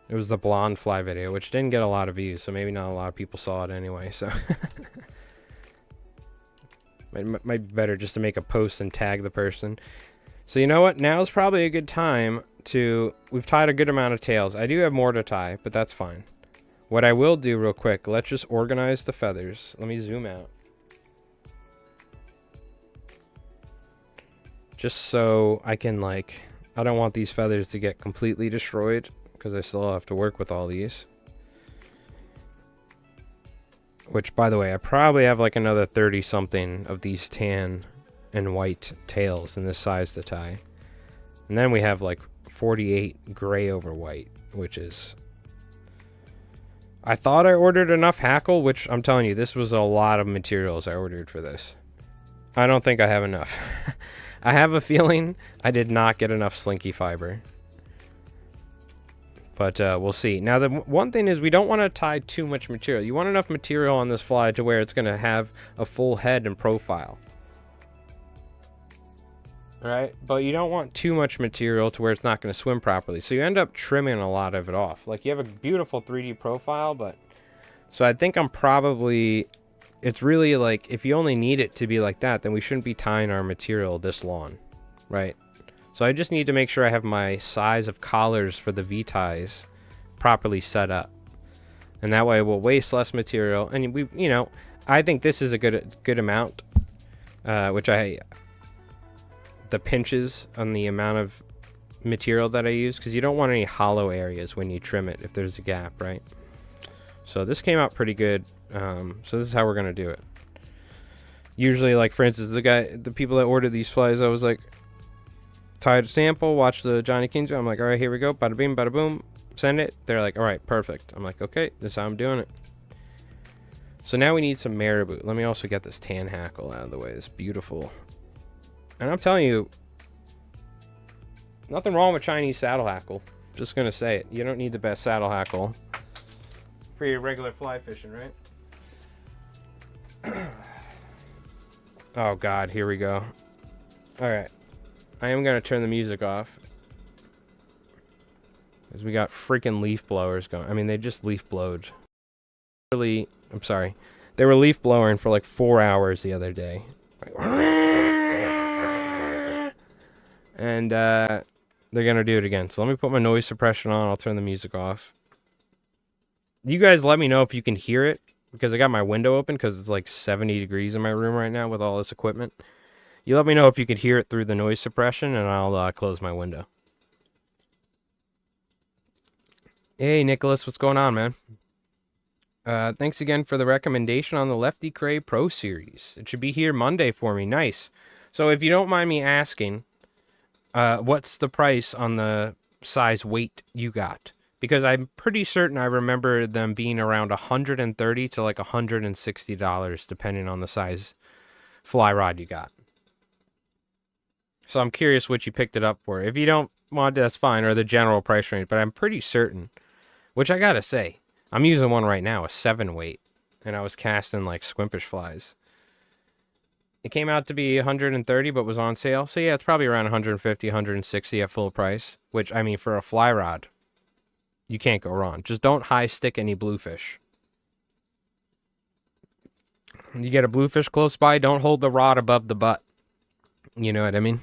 It was the blonde fly video, which didn't get a lot of views, so maybe not a lot of people saw it anyway, so might be better just to make a post and tag the person. So you know what? Now's probably a good time to... We've tied a good amount of tails. I do have more to tie, but that's fine. What I will do real quick, let's just organize the feathers. Let me zoom out. Just so I can, like... I don't want these feathers to get completely destroyed, because I still have to work with all these. Which, by the way, I probably have like another 30-something of these tan and white tails in this size to tie. And then we have like 48 gray over white, which is... I thought I ordered enough hackle, which I'm telling you, this was a lot of materials I ordered for this. I don't think I have enough. I have a feeling I did not get enough slinky fiber. But we'll see. Now, the one thing is we don't want to tie too much material. You want enough material on this fly to where it's going to have a full head and profile. Right? But you don't want too much material to where it's not going to swim properly. So you end up trimming a lot of it off. Like, you have a beautiful 3D profile, but... So I think I'm probably... It's really like, if you only need it to be like that, then we shouldn't be tying our material this long. Right? So I just need to make sure I have my size of collars for the V-ties properly set up. And that way we'll waste less material. And we, you know, I think this is a good amount. The pinches on the amount of material that I use. Because you don't want any hollow areas when you trim it if there's a gap, right? So this came out pretty good. So this is how we're going to do it. Usually, like, for instance, the people that ordered these flies, I was like... Tied sample, watch the Johnny Kings. I'm like, all right, here we go. Bada bing, bada boom. Send it. They're like, all right, perfect. I'm like, okay, this is how I'm doing it. So now we need some marabou. Let me also get this tan hackle out of the way. It's beautiful. And I'm telling you, nothing wrong with Chinese saddle hackle. Just gonna say it. You don't need the best saddle hackle for your regular fly fishing, right? Oh God, here we go. All right. I am going to turn the music off. Because we got freaking leaf blowers going. I mean, they just leaf blowed. Really, I'm sorry. They were leaf blowing for like 4 hours the other day. And they're going to do it again. So let me put my noise suppression on. I'll turn the music off. You guys let me know if you can hear it. Because I got my window open because it's like 70 degrees in my room right now with all this equipment. You let me know if you could hear it through the noise suppression, and I'll close my window. Hey, Nicholas, what's going on, man? Thanks again for the recommendation on the Lefty Cray Pro Series. It should be here Monday for me. Nice. So if you don't mind me asking, what's the price on the size weight you got? Because I'm pretty certain I remember them being around $130 to like $160, depending on the size fly rod you got. So I'm curious what you picked it up for. If you don't want, that's fine, or the general price range. But I'm pretty certain, which I gotta say, I'm using one right now, a 7 weight, and I was casting like squimpish flies. It came out to be 130, but was on sale. So yeah, it's probably around 150, 160 at full price. Which, I mean, for a fly rod, you can't go wrong. Just don't high stick any bluefish. You get a bluefish close by, don't hold the rod above the butt. You know what I mean?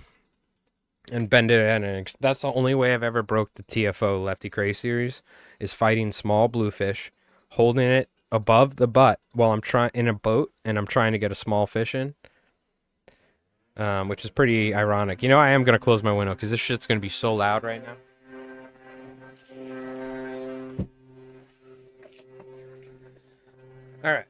And bend it in. And that's the only way I've ever broke the TFO Lefty Cray series, is fighting small bluefish, holding it above the butt while I'm trying in a boat and I'm trying to get a small fish in. Which is pretty ironic. You know, I am going to close my window because this shit's going to be so loud right now. All right.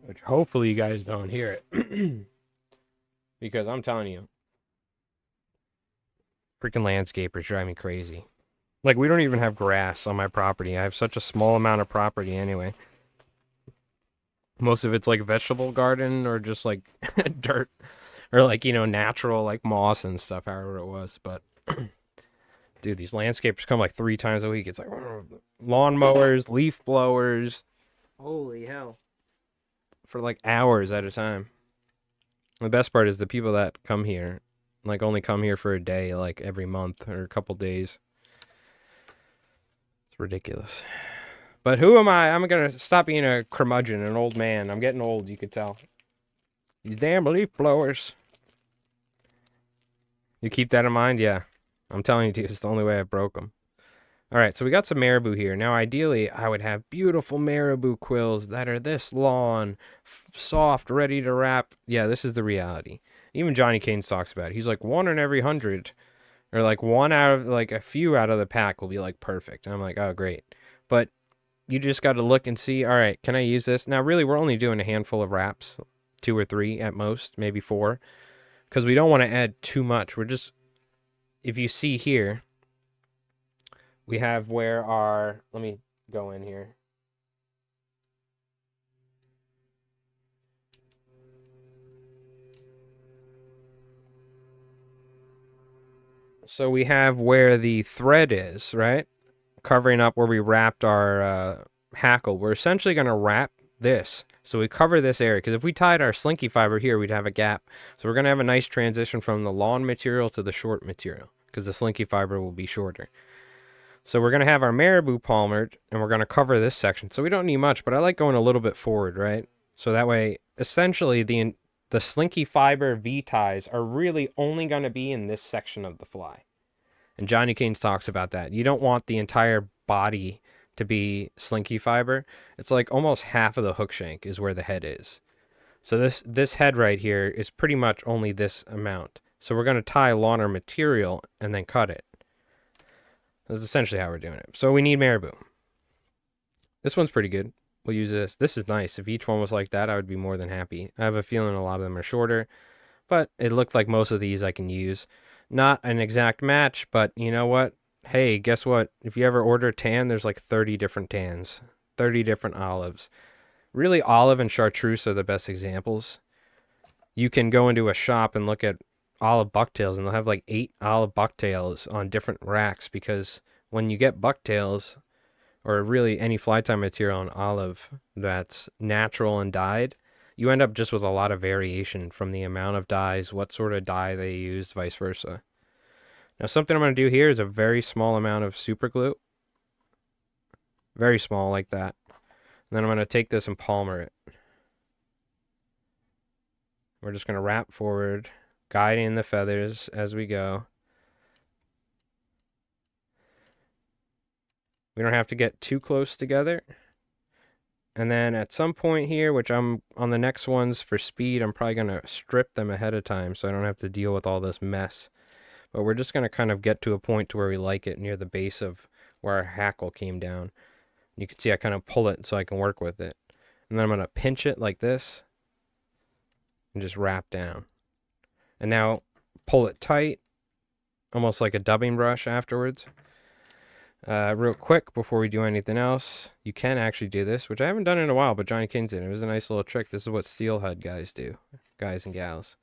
Which hopefully you guys don't hear it. Because I'm telling you, freaking landscapers drive me crazy. Like, we don't even have grass on my property. I have such a small amount of property anyway. Most of it's like vegetable garden or just like dirt or like, natural like moss and stuff, however it was. But dude, these landscapers come like 3 times a week. It's like lawn mowers, leaf blowers. Holy hell. For like hours at a time. The best part is the people that come here, like only come here for a day, like every month or a couple days. It's ridiculous. But who am I? I'm going to stop being a curmudgeon, an old man. I'm getting old, you could tell. These damn leaf blowers. You keep that in mind? Yeah. I'm telling you, dude, it's the only way I broke them. All right, so we got some marabou here. Now, ideally, I would have beautiful marabou quills that are this long, soft, ready to wrap. Yeah, this is the reality. Even Johnny Canes talks about it. He's like 1 in every 100, or like one out of, like a few out of the pack will be like perfect. And I'm like, oh, great. But you just got to look and see, all right, can I use this? Now, really, we're only doing a handful of wraps, 2 or 3 at most, maybe 4, because we don't want to add too much. We're just, if you see here, we have where our, let me go in here. So we have where the thread is, right? Covering up where we wrapped our hackle. We're essentially going to wrap this. So we cover this area, because if we tied our slinky fiber here, we'd have a gap. So we're going to have a nice transition from the long material to the short material, because the slinky fiber will be shorter. So we're going to have our marabou palmered, and we're going to cover this section. So we don't need much, but I like going a little bit forward, right? So that way, essentially, the slinky fiber V-ties are really only going to be in this section of the fly. And Johnny Canes talks about that. You don't want the entire body to be slinky fiber. It's like almost half of the hook shank is where the head is. So this head right here is pretty much only this amount. So we're going to tie longer material and then cut it. That's essentially how we're doing it. So we need marabou. This one's pretty good. We'll use this. This is nice. If each one was like that, I would be more than happy. I have a feeling a lot of them are shorter, but it looked like most of these I can use. Not an exact match, but you know what? Hey, guess what? If you ever order tan, there's like 30 different tans, 30 different olives. Really, olive and chartreuse are the best examples. You can go into a shop and look at olive bucktails, and they'll have like 8 olive bucktails on different racks, because when you get bucktails, or really any fly tie material on olive that's natural and dyed, you end up just with a lot of variation from the amount of dyes, what sort of dye they use, vice versa. Now, something I'm going to do here is a very small amount of super glue. Very small, like that. And then I'm going to take this and palmer it. We're just going to wrap forward, guiding the feathers as we go. We don't have to get too close together. And then at some point here, which I'm on the next ones for speed, I'm probably going to strip them ahead of time so I don't have to deal with all this mess. But we're just going to kind of get to a point to where we like it near the base of where our hackle came down. You can see I kind of pull it so I can work with it. And then I'm going to pinch it like this and just wrap down. And now pull it tight, almost like a dubbing brush afterwards. Real quick before we do anything else, you can actually do this, which I haven't done in a while, but Johnny Canes did. It was a nice little trick. This is what steelhead guys do, guys and gals.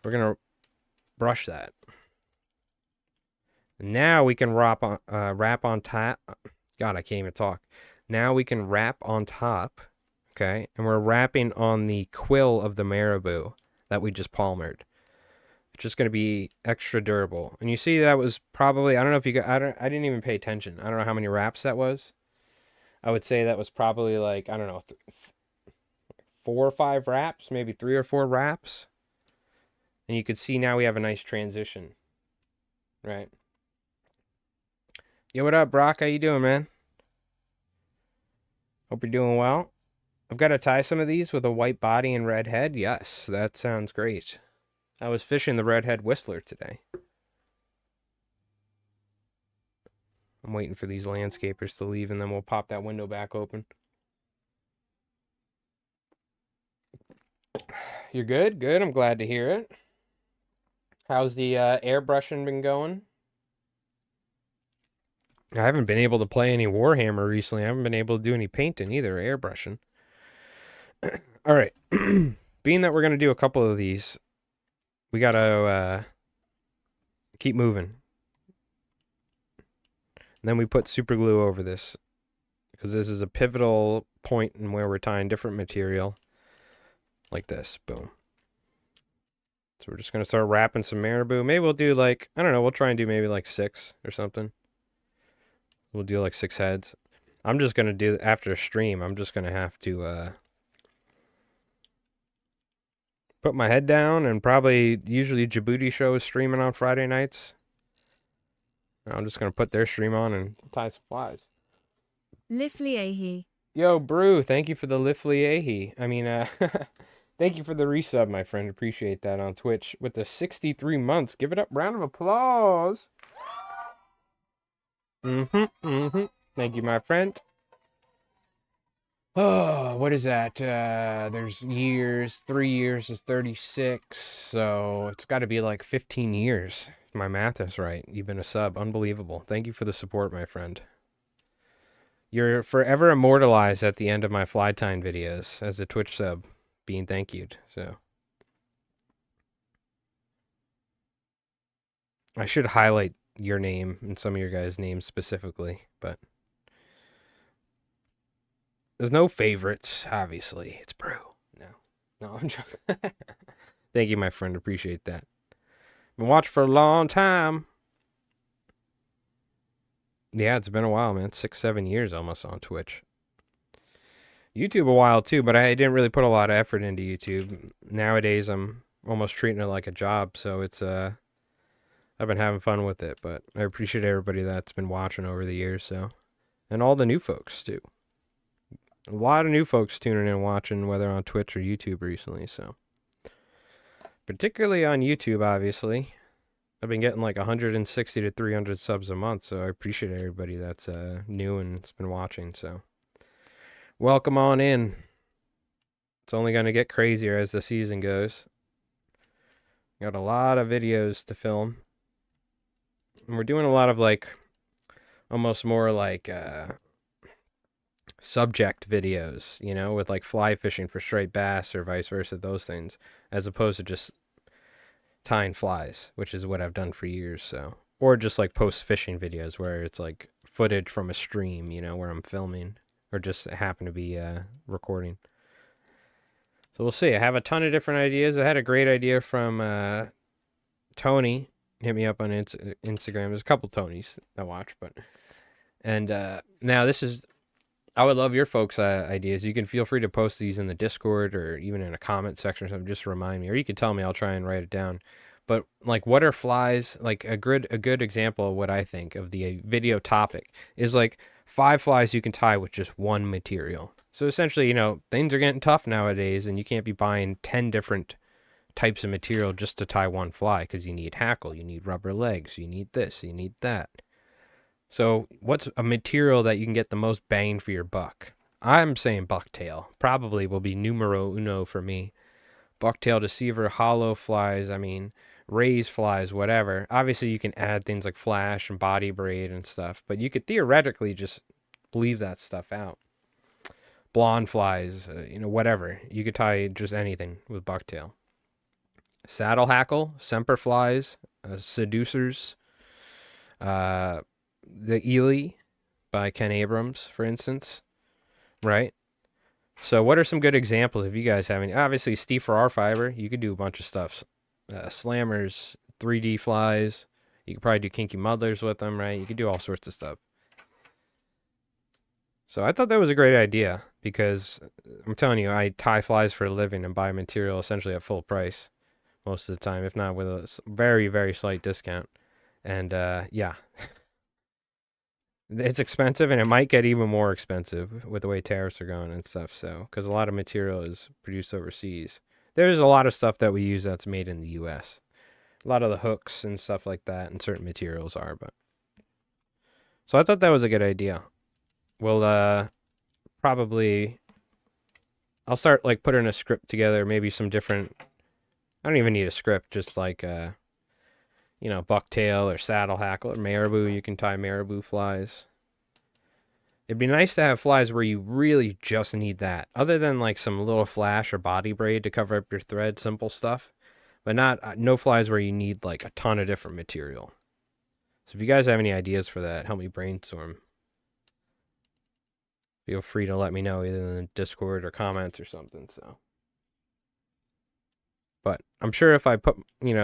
We're going to brush that. Now we can wrap on top. God, I can't even talk. Now we can wrap on top, okay? And we're wrapping on the quill of the marabou that we just palmered. It's just going to be extra durable. And you see that was probably, I don't know if you got, I didn't even pay attention. I don't know how many wraps that was. I would say that was probably like, I don't know, 4 or 5 wraps, maybe 3 or 4 wraps. And you could see now we have a nice transition, right? Yo, what up, Brock? How you doing, man? Hope you're doing well. I've got to tie some of these with a white body and red head. Yes, that sounds great. I was fishing the redhead whistler today. I'm waiting for these landscapers to leave, and then we'll pop that window back open. You're good? Good. I'm glad to hear it. How's the airbrushing been going? I haven't been able to play any Warhammer recently. I haven't been able to do any painting either, airbrushing. All right. Being that we're going to do a couple of these, we got to keep moving. And then we put super glue over this because this is a pivotal point in where we're tying different material like this. Boom. So we're just going to start wrapping some marabou. Maybe we'll do like, I don't know, we'll try and do maybe like 6 or something. We'll do like 6 heads. I'm just going to do, after a stream, I'm just going to have to put my head down, and probably usually Djibouti show is streaming on Friday nights. I'm just going to put their stream on and tie some flies. Lifliehi. Yo, Brew, thank you for the Lifliehi. I mean, thank you for the resub, my friend. Appreciate that on Twitch with the 63 months. Give it up. Round of applause. Thank you, my friend. Oh, what is that? There's years. 3 years is 36. So it's got to be like 15 years. If my math is right. You've been a sub. Unbelievable. Thank you for the support, my friend. You're forever immortalized at the end of my Flytime videos as a Twitch sub, being thank you'd. So I should highlight your name and some of your guys' names specifically, but there's no favorites, obviously. It's Brew. No, I'm joking. Thank you, my friend. Appreciate that. Been watching for a long time. Yeah, it's been a while, man. 6, 7 years almost on Twitch. YouTube a while too, but I didn't really put a lot of effort into YouTube. Nowadays, I'm almost treating it like a job, so it's I've been having fun with it, but I appreciate everybody that's been watching over the years, so. And all the new folks too. A lot of new folks tuning in watching, whether on Twitch or YouTube recently, so. Particularly on YouTube, obviously. I've been getting like 160 to 300 subs a month, so I appreciate everybody that's new and has been watching, so. Welcome on in. It's only going to get crazier as the season goes. Got a lot of videos to film. And we're doing a lot of like, almost more like subject videos, you know, with like fly fishing for straight bass or vice versa, those things, as opposed to just tying flies, which is what I've done for years, so. Or just like post fishing videos where it's like footage from a stream, you know, where I'm filming or just happen to be recording. So we'll see. I have a ton of different ideas. I had a great idea from Tony. Hit me up on Instagram. There's a couple Tonys I watch, but. And now this is. I would love your folks' ideas. You can feel free to post these in the Discord or even in a comment section or something. Just remind me, or you could tell me. I'll try and write it down. But like, what are flies? Like a good example of what I think of the video topic is like 5 flies you can tie with just one material. So essentially, you know, things are getting tough nowadays, and you can't be buying 10 different types of material just to tie one fly, because you need hackle, you need rubber legs, you need this, you need that. So what's a material that you can get the most bang for your buck? I'm saying bucktail. Probably will be numero uno for me. Bucktail, deceiver, hollow flies, I mean, raise flies, whatever. Obviously, you can add things like flash and body braid and stuff, but you could theoretically just leave that stuff out. Blonde flies, you know, whatever. You could tie just anything with bucktail. Saddle hackle, semper flies, seducers, the Ely by Ken Abrams, for instance, right? So what are some good examples if you guys have any? Obviously, Steve Farrar fiber, you could do a bunch of stuff. Slammers, 3D flies. You could probably do kinky muddlers with them, right? You could do all sorts of stuff. So I thought that was a great idea because I'm telling you, I tie flies for a living and buy material essentially at full price most of the time, if not with a very, very slight discount. And yeah, it's expensive, and it might get even more expensive with the way tariffs are going and stuff. So, because a lot of material is produced overseas, there's a lot of stuff that we use that's made in the U.S. A lot of the hooks and stuff like that and certain materials are, but. So I thought that was a good idea. We'll probably I'll start like putting a script together, maybe some different I don't even need a script, just like bucktail or saddle hackle or marabou. You can tie marabou flies. It'd be nice to have flies where you really just need that, other than like some little flash or body braid to cover up your thread, simple stuff, but not no flies where you need like a ton of different material. So if you guys have any ideas for that, help me brainstorm. Feel free to let me know either in the Discord or comments or something. So, but I'm sure if I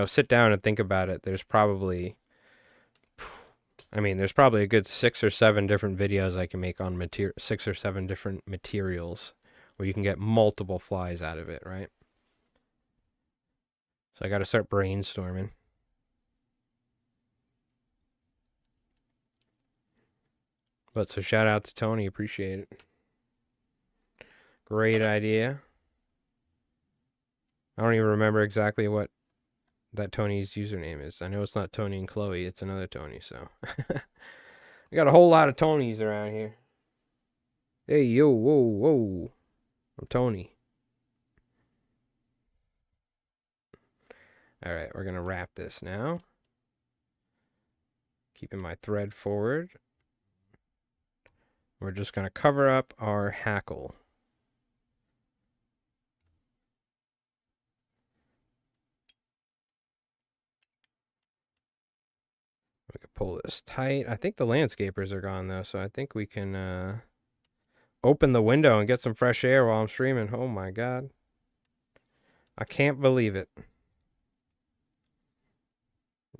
sit down and think about it, there's probably a good 6 or 7 different videos I can make on 6 or 7 different materials where you can get multiple flies out of it, right? So I got to start brainstorming. But so shout out to Tony, appreciate it. Great idea. I don't even remember exactly what that Tony's username is. I know it's not Tony and Chloe, it's another Tony, so. I got a whole lot of Tonys around here. Hey, yo, whoa, whoa. I'm Tony. All right, we're going to wrap this now. Keeping my thread forward. We're just going to cover up our hackle. We can pull this tight. I think the landscapers are gone, though, so I think we can open the window and get some fresh air while I'm streaming. Oh, my God. I can't believe it.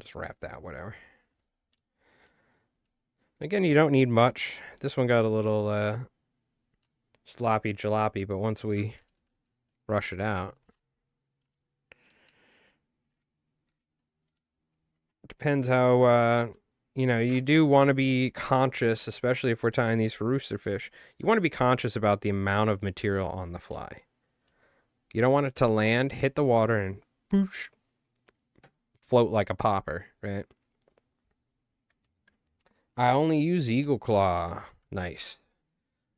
Just wrap that, whatever. Again, you don't need much. This one got a little sloppy jalopy, but once we brush it out, it depends how, you do want to be conscious, especially if we're tying these for rooster fish. You want to be conscious about the amount of material on the fly. You don't want it to land, hit the water, and boosh, float like a popper, right? I only use Eagle Claw. Nice.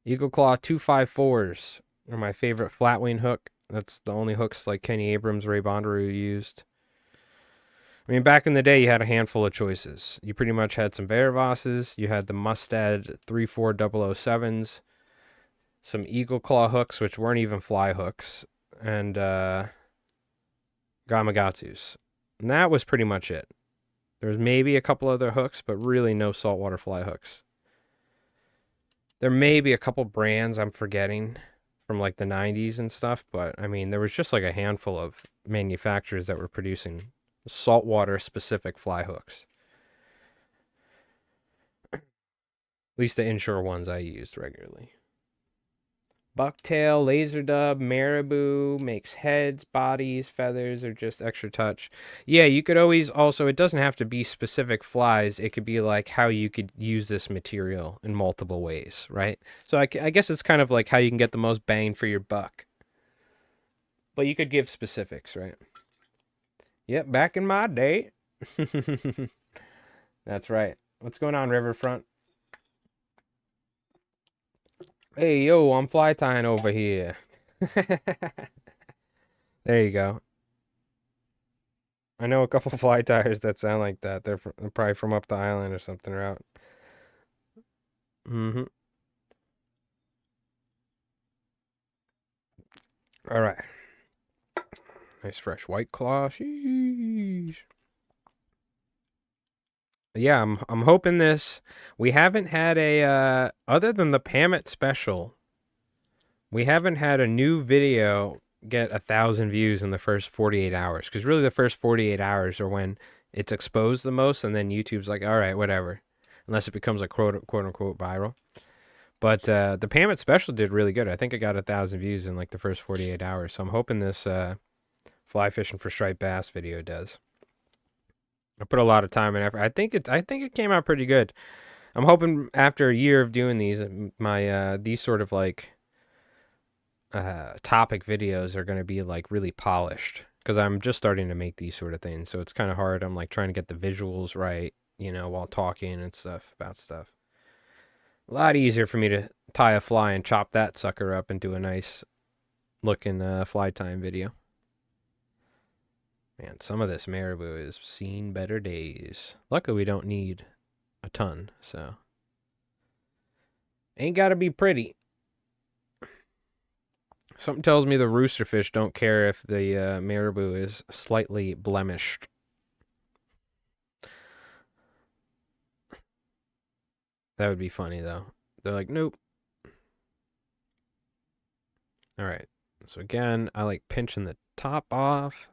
Eagle Claw 254s are my favorite flat wing hook. That's the only hooks like Kenny Abrams, Ray Bondurant used. I mean, back in the day, you had a handful of choices. You pretty much had some Veravosses. You had the Mustad 34007s. Some Eagle Claw hooks, which weren't even fly hooks. And Gamakatsus. And that was pretty much it. There was maybe a couple other hooks, but really no saltwater fly hooks. There may be a couple brands I'm forgetting from like the 90s and stuff, but I mean, there was just like a handful of manufacturers that were producing saltwater specific fly hooks. At least the inshore ones I used regularly. Bucktail, laser dub, marabou, makes heads, bodies, feathers, or just extra touch. Yeah, you could always also, it doesn't have to be specific flies. It could be like how you could use this material in multiple ways, right? So I guess it's kind of like how you can get the most bang for your buck. But you could give specifics, right? Yep, back in my day. That's right. What's going on, Riverfront? Hey, yo, I'm fly tying over here. There you go. I know a couple fly tyers that sound like that. They're probably from up the island or something or out. Mm-hmm. All right. Nice fresh white claw. Sheesh. Yeah, I'm hoping this. We haven't had a other than the Pamet special. We haven't had a new video get 1,000 views in the first 48 hours. Because really, the first 48 hours are when it's exposed the most, and then YouTube's like, all right, whatever, unless it becomes a quote unquote viral. But the Pamet special did really good. I think it got 1,000 views in like the first 48 hours. So I'm hoping this fly fishing for striped bass video does. I put a lot of time and effort. I think it came out pretty good. I'm hoping after a year of doing these, my these sort of like topic videos are going to be like really polished because I'm just starting to make these sort of things. So it's kind of hard. I'm like trying to get the visuals right, while talking and stuff about stuff. A lot easier for me to tie a fly and chop that sucker up and do a nice looking fly time video. Man, some of this marabou is seen better days. Luckily, we don't need a ton, so ain't got to be pretty. Something tells me the rooster fish don't care if the marabou is slightly blemished. That would be funny, though. They're like, nope. All right. So again, I like pinching the top off.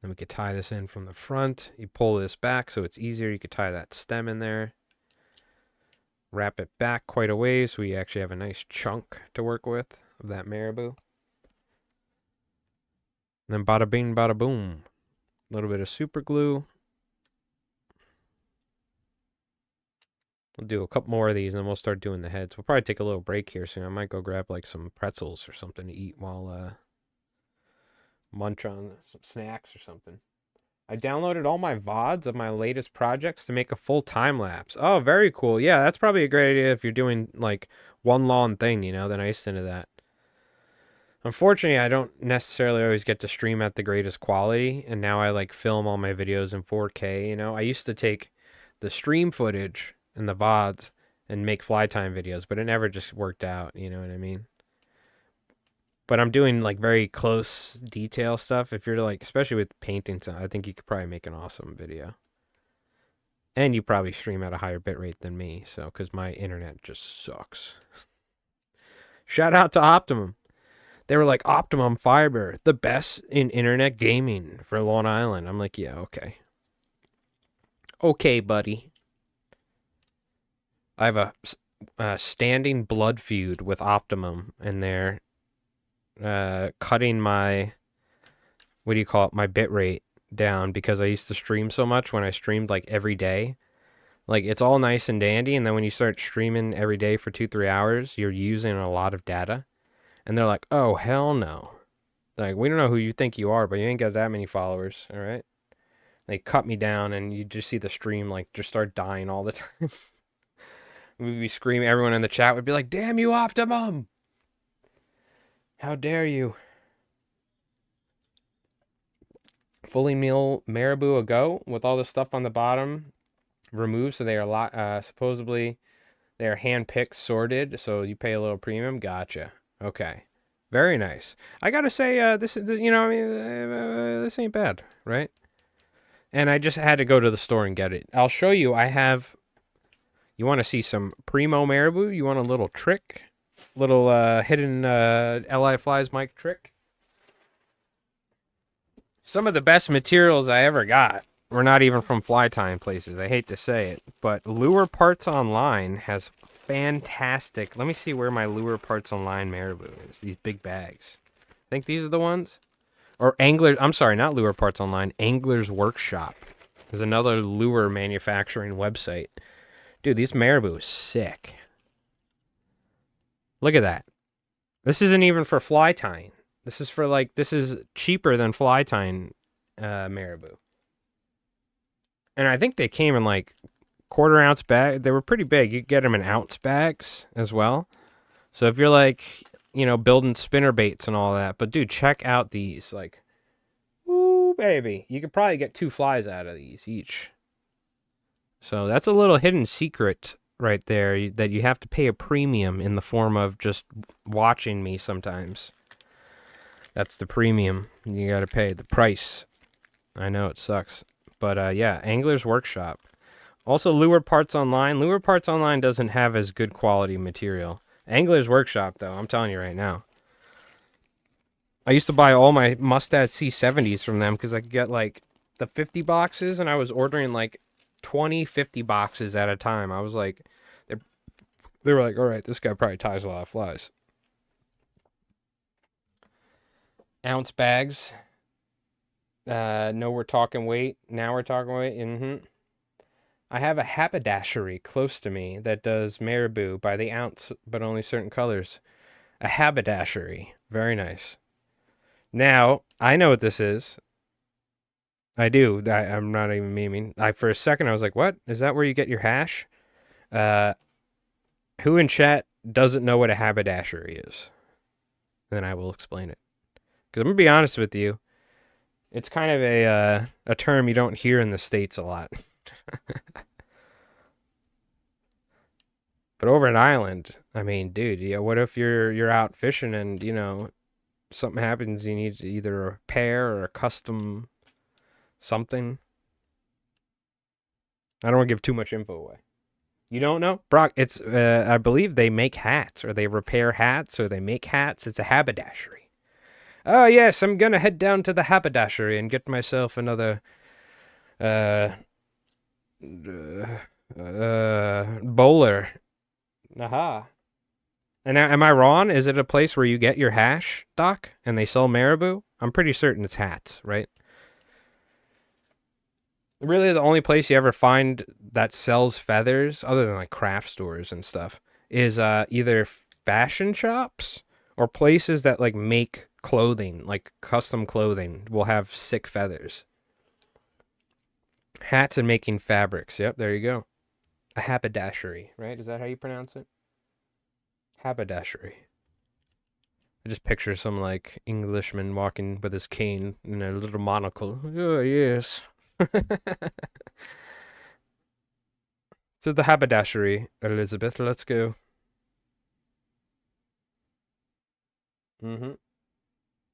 Then we could tie this in from the front. You pull this back so it's easier. You could tie that stem in there. Wrap it back quite a ways so we actually have a nice chunk to work with of that marabou. And then bada bing, bada boom. A little bit of super glue. We'll do a couple more of these and then we'll start doing the heads. We'll probably take a little break here soon. I might go grab like some pretzels or something to eat while munch on some snacks or something. I downloaded all my VODs of my latest projects to make a full time lapse. Oh, very cool. Yeah, that's probably a great idea if you're doing like one long thing, then I used into that. Unfortunately, I don't necessarily always get to stream at the greatest quality, and now I like film all my videos in 4K, I used to take the stream footage and the VODs and make fly time videos, but it never just worked out, you know what I mean? But I'm doing like very close detail stuff. If you're like, especially with painting, I think you could probably make an awesome video. And you probably stream at a higher bitrate than me, so because my internet just sucks. Shout out to Optimum. They were like, Optimum Fiber, the best in internet gaming for Long Island. I'm like, yeah, okay. Okay, buddy. I have a standing blood feud with Optimum, and they're cutting my, what do you call it, my bitrate down because I used to stream so much when I streamed like every day. Like it's all nice and dandy, and then when you start streaming every day for 2-3 hours, you're using a lot of data. And they're like, oh, hell no. Like, we don't know who you think you are, but you ain't got that many followers, all right? They cut me down, and you just see the stream, like, just start dying all the time. We'd be screaming. Everyone in the chat would be like, damn you, Optimum! How dare you? Fully meal marabou a go with all the stuff on the bottom removed, so they are supposedly they are hand-picked, sorted, so you pay a little premium. Gotcha. Okay. Very nice. I gotta say, this ain't bad, right? And I just had to go to the store and get it. I'll show you. You want to see some primo marabou? You want a little trick? Little hidden Li Flies mic trick? Some of the best materials I ever got were not even from fly tying places. I hate to say it, but Lure Parts Online has fantastic. Let me see where my Lure Parts Online marabou is. These big bags. I think these are the ones. Or Angler. I'm sorry, not Lure Parts Online. Angler's Workshop. There's another lure manufacturing website. Dude, these marabou is sick. Look at that. This isn't even for fly tying. This is cheaper than fly tying marabou. And I think they came in like quarter-ounce bag. They were pretty big. You could get them in ounce bags as well. So if you're like, building spinner baits and all that. But dude, check out these. Like, ooh, baby. You could probably get 2 flies out of these each. So that's a little hidden secret right there that you have to pay a premium in the form of just watching me sometimes. That's the premium. You got to pay the price. I know it sucks. But yeah, Angler's Workshop. Also, Lure Parts Online. Lure Parts Online doesn't have as good quality material. Angler's Workshop, though, I'm telling you right now. I used to buy all my Mustad C70s from them because I could get like the 50 boxes, and I was ordering like 20, 50 boxes at a time. I was like, they were like, all right, this guy probably ties a lot of flies. Ounce bags. No, we're talking weight. Now we're talking weight. I have a haberdashery close to me that does marabou by the ounce, but only certain colors. A haberdashery. Very nice. Now, I know what this is. I do. I'm not even memeing. For a second, I was like, what? Is that where you get your hash? Uh, who in chat doesn't know what a haberdashery is? Then I will explain it. Because I'm going to be honest with you. It's kind of a term you don't hear in the States a lot. But over in Ireland, I mean, dude, yeah, what if you're out fishing and, something happens, you need either a pair or a custom something? I don't want to give too much info away. You don't know? Brock, it's I believe they make hats or they repair hats or they make hats. It's a haberdashery. Oh, yes, I'm going to head down to the haberdashery and get myself another bowler. Aha. And am I wrong? Is it a place where you get your hash, Doc, and they sell marabou? I'm pretty certain it's hats, right? Really, the only place you ever find that sells feathers, other than like craft stores and stuff, is either fashion shops or places that like make clothing, like custom clothing, will have sick feathers. Hats and making fabrics. Yep, there you go. A haberdashery, right? Is that how you pronounce it? Haberdashery. I just picture some like Englishman walking with his cane and a little monocle. Oh, yes. To the haberdashery, Elizabeth. Let's go. Mm-hmm.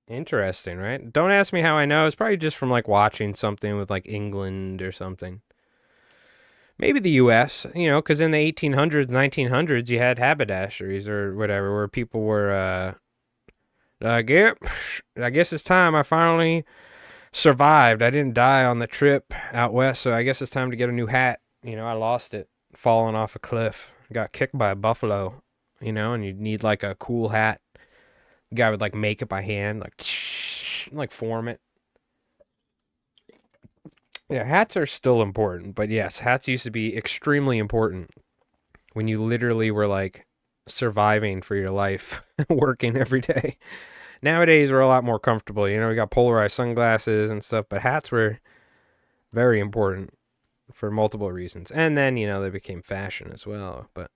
Interesting, right? Don't ask me how I know. It's probably just from like watching something with like England or something. Maybe the U.S., because in the 1800s, 1900s, you had haberdasheries or whatever, where people were, I guess it's time I finally survived. I didn't die on the trip out west, so I guess it's time to get a new hat. I lost it falling off a cliff. Got kicked by a buffalo, and you need like a cool hat. The guy would like make it by hand, like form it. Yeah, hats are still important, but yes, hats used to be extremely important when you literally were like surviving for your life, working every day. Nowadays, we're a lot more comfortable. We got polarized sunglasses and stuff, but hats were very important for multiple reasons. And then, they became fashion as well. But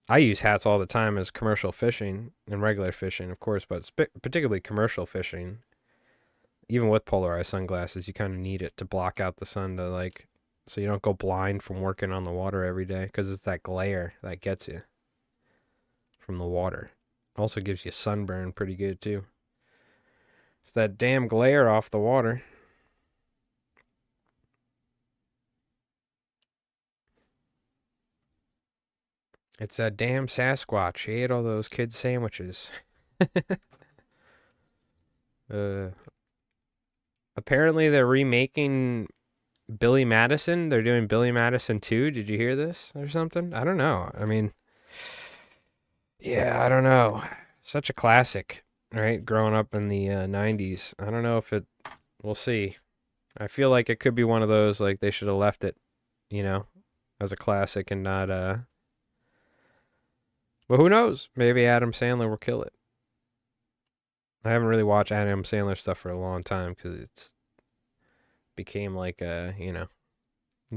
I use hats all the time as commercial fishing and regular fishing, of course, but particularly commercial fishing. Even with polarized sunglasses, you kind of need it to block out the sun so you don't go blind from working on the water every day, because it's that glare that gets you from the water. Also gives you sunburn pretty good too. It's that damn glare off the water. It's that damn Sasquatch. He ate all those kids' sandwiches. Apparently they're remaking Billy Madison. They're doing Billy Madison 2. Did you hear this or something? I don't know. I mean, yeah, I don't know. Such a classic, right? Growing up in the 90s. I don't know if it... We'll see. I feel like it could be one of those, like, they should have left it, as a classic and not... But who knows? Maybe Adam Sandler will kill it. I haven't really watched Adam Sandler stuff for a long time because it's became like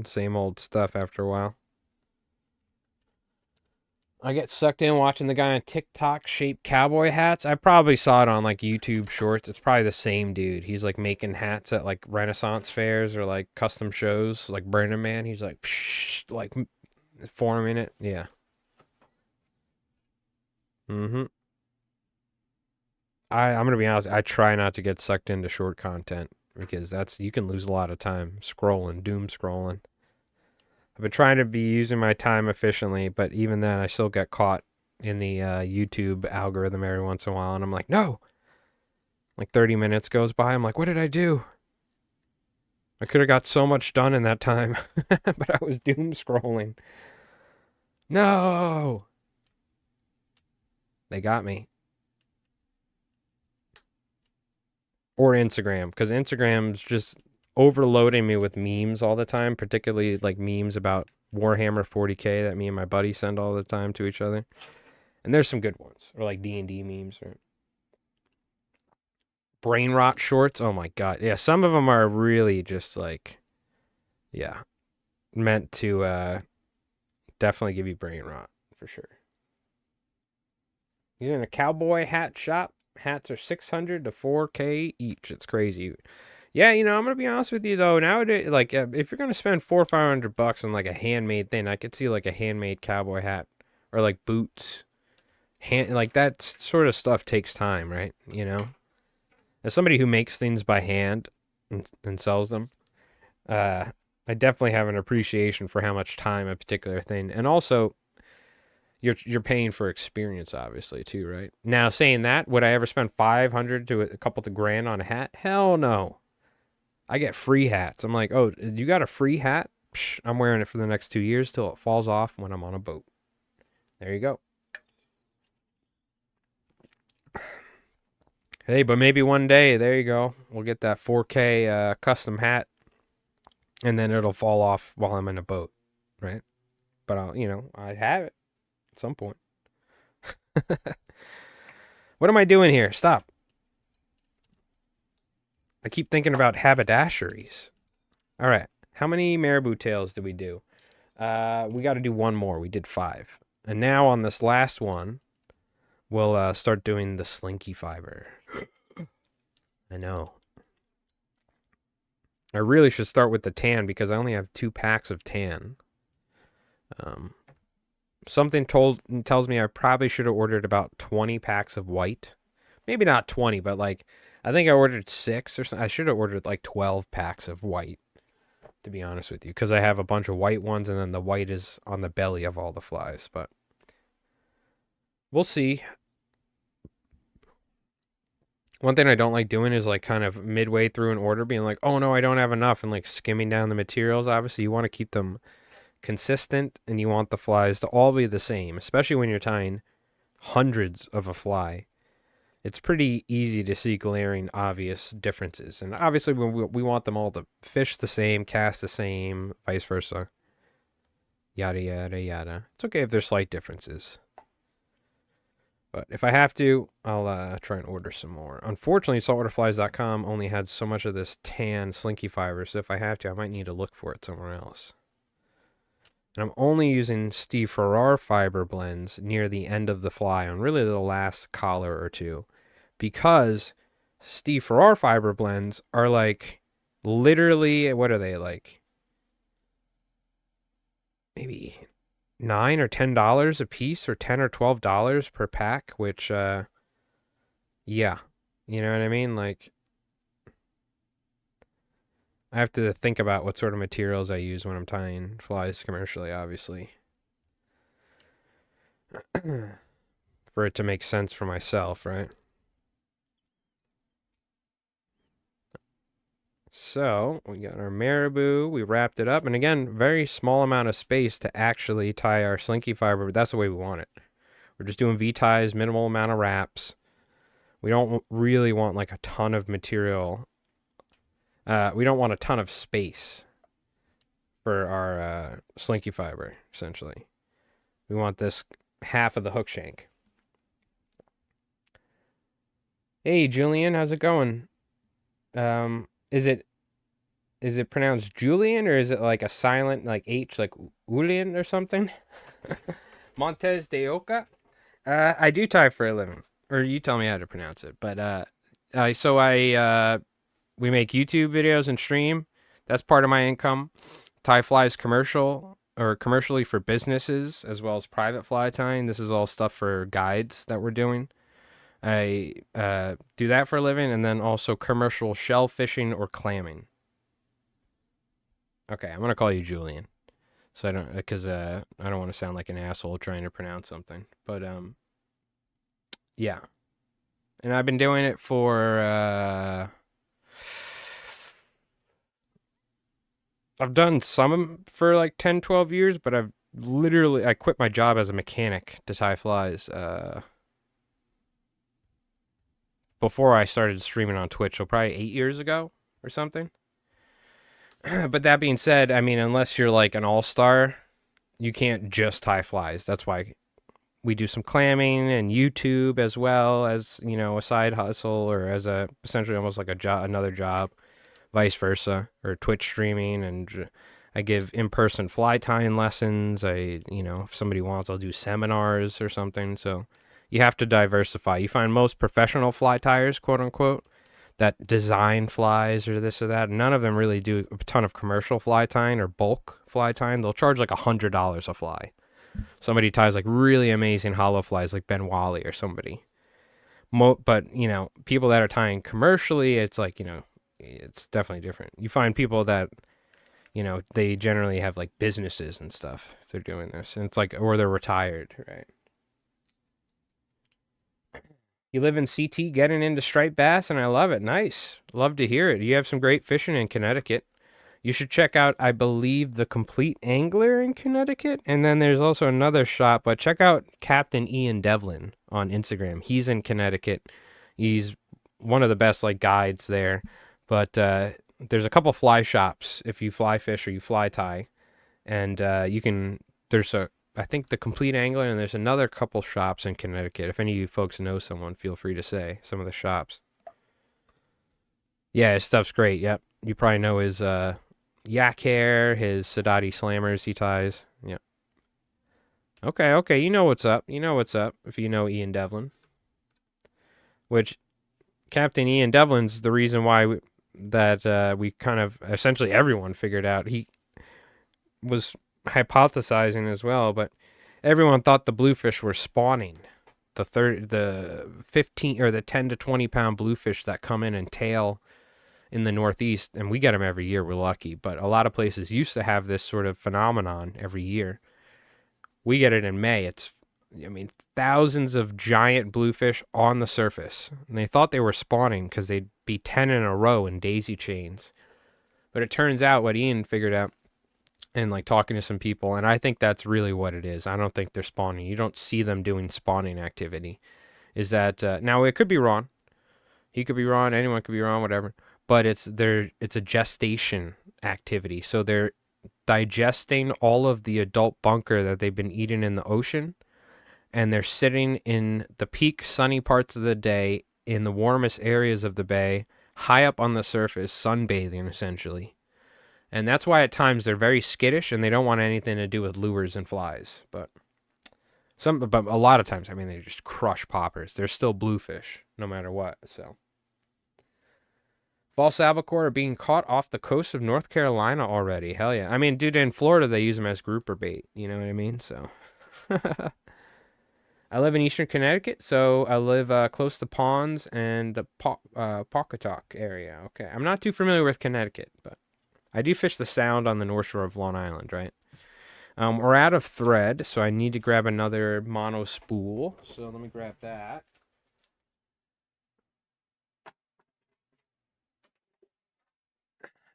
same old stuff after a while. I get sucked in watching the guy on TikTok shape cowboy hats. I probably saw it on like YouTube Shorts. It's probably the same dude. He's like making hats at like Renaissance fairs or like custom shows, like Burning Man. He's like, like forming it. Yeah. Mm-hmm. I'm gonna be honest. I try not to get sucked into short content because you can lose a lot of time scrolling, doom scrolling. I've been trying to be using my time efficiently, but even then, I still get caught in the YouTube algorithm every once in a while, and I'm like, no. Like 30 minutes goes by, I'm like, what did I do? I could have got so much done in that time, but I was doom scrolling. No. They got me. Or Instagram, because Instagram's just overloading me with memes all the time, particularly like memes about Warhammer 40K that me and my buddy send all the time to each other. And there's some good ones, or like D&D memes, or brain rot shorts. Oh my god, yeah, some of them are really just like, yeah, meant to definitely give you brain rot for sure. He's in a cowboy hat shop. Hats are 600 to 4K each. It's crazy. Yeah, I'm gonna be honest with you though. Nowadays, like, if you're gonna spend $400 or $500 on like a handmade thing, I could see like a handmade cowboy hat or like boots. Like that sort of stuff takes time, right? As somebody who makes things by hand and sells them, uh, I definitely have an appreciation for how much time a particular thing, and also you're paying for experience, obviously, too, right? Now, saying that, would I ever spend 500 to a couple of grand on a hat? Hell no. I get free hats. I'm like, oh, you got a free hat? Psh, I'm wearing it for the next 2 years till it falls off when I'm on a boat. There you go. Hey, but maybe one day, there you go. We'll get that 4K custom hat, and then it'll fall off while I'm in a boat, right? But I'd have it at some point. What am I doing here? Stop. I keep thinking about haberdasheries. All right. How many marabou tails did we do? We got to do one more. We did 5. And now on this last one, we'll start doing the slinky fiber. I know. I really should start with the tan because I only have 2 packs of tan. Something tells me I probably should have ordered about 20 packs of white. Maybe not 20, but like I think I ordered 6 or something. I should have ordered like 12 packs of white, to be honest with you, because I have a bunch of white ones and then the white is on the belly of all the flies. But we'll see. One thing I don't like doing is like kind of midway through an order being like, oh no, I don't have enough, and like skimming down the materials. Obviously, you want to keep them consistent and you want the flies to all be the same, especially when you're tying hundreds of a fly. It's pretty easy to see glaring, obvious differences. And obviously, when we want them all to fish the same, cast the same, vice versa. Yada, yada, yada. It's okay if there's slight differences. But if I have to, I'll try and order some more. Unfortunately, saltwaterflies.com only had so much of this tan slinky fiber, so if I have to, I might need to look for it somewhere else. And I'm only using Steve Farrar fiber blends near the end of the fly on really the last collar or two, because Steve Farrar fiber blends are like literally, what are they, like maybe $9 or $10 a piece, or $10 or $12 per pack, which yeah, you know what I mean? Like, I have to think about what sort of materials I use when I'm tying flies commercially, obviously, for it to make sense for myself, right? So we got our marabou, we wrapped it up, and again, very small amount of space to actually tie our slinky fiber, but that's the way we want it. We're just doing V-ties, minimal amount of wraps. We don't really want like a ton of material. We don't want a ton of space for our slinky fiber, essentially. We want this half of the hook shank. Hey, Julian, how's it going? Is it pronounced Julian, or is it like a silent like H, like Julian or something? Montes de Oca. I do tie for a living, or you tell me how to pronounce it. But we make YouTube videos and stream. That's part of my income. Tie flies commercially for businesses, as well as private fly tying. This is all stuff for guides that we're doing. I do that for a living, and then also commercial shell fishing or clamming. Okay, I'm gonna call you Julian, so because I don't want to sound like an asshole trying to pronounce something. But yeah, and I've been doing it for I've done some for like 10, 12 years, but I quit my job as a mechanic to tie flies before I started streaming on Twitch, so probably 8 years ago or something. But that being said, I mean, unless you're like an all-star, you can't just tie flies. That's why We do some clamming and YouTube as well as, you know, a side hustle or as a essentially almost like a job, another job, vice versa, or Twitch streaming. And I give in-person fly tying lessons. If somebody wants, I'll do seminars or something. So you have to diversify. You find most professional fly tyers, quote unquote, that design flies or this or that. None of them really do a ton of commercial fly tying or bulk fly tying. They'll charge like $100 a fly. Somebody ties like really amazing hollow flies like Ben Wally or somebody. But, people that are tying commercially, it's like, it's definitely different. You find people that, they generally have like businesses and stuff if they're doing this. And it's like, or they're retired, right? You live in CT getting into striped bass, and I love it. Nice. Love to hear it. You have some great fishing in Connecticut. You should check out, I believe, The Complete Angler in Connecticut. And then there's also another shop, but check out Captain Ian Devlin on Instagram. He's in Connecticut. He's one of the best like guides there. But there's a couple fly shops if you fly fish or you fly tie. And I think The Complete Angler, and there's another couple shops in Connecticut. If any of you folks know someone, feel free to say some of the shops. Yeah, his stuff's great. Yep. You probably know his yak hair, his Sadati slammers he ties. Yep. Okay. You know what's up. If you know Ian Devlin. Which, Captain Ian Devlin's the reason why we kind of, essentially everyone figured out. He was hypothesizing as well, but everyone thought the bluefish were spawning. The 15 or the 10 to 20 pound bluefish that come in and tail in the Northeast, and we get them every year. We're lucky, but a lot of places used to have this sort of phenomenon every year. We get it in May. Thousands of giant bluefish on the surface, and they thought they were spawning because they'd be 10 in a row in daisy chains. But it turns out what Ian figured out, and like talking to some people, and I think that's really what it is. I don't think they're spawning. You don't see them doing spawning activity. Is that now it could be wrong. He could be wrong. Anyone could be wrong. Whatever. But it's a gestation activity. So they're digesting all of the adult bunker that they've been eating in the ocean, and they're sitting in the peak sunny parts of the day in the warmest areas of the bay, high up on the surface, sunbathing essentially. And that's why at times they're very skittish and they don't want anything to do with lures and flies. But a lot of times, they just crush poppers. They're still bluefish no matter what. So. False albacore are being caught off the coast of North Carolina already. Hell yeah. Dude, in Florida, they use them as grouper bait. You know what I mean? So, I live in Eastern Connecticut, so I live close to ponds and the Pawcatuck area. Okay. I'm not too familiar with Connecticut, but I do fish the Sound on the North Shore of Long Island, right? We're out of thread, so I need to grab another mono spool. So let me grab that.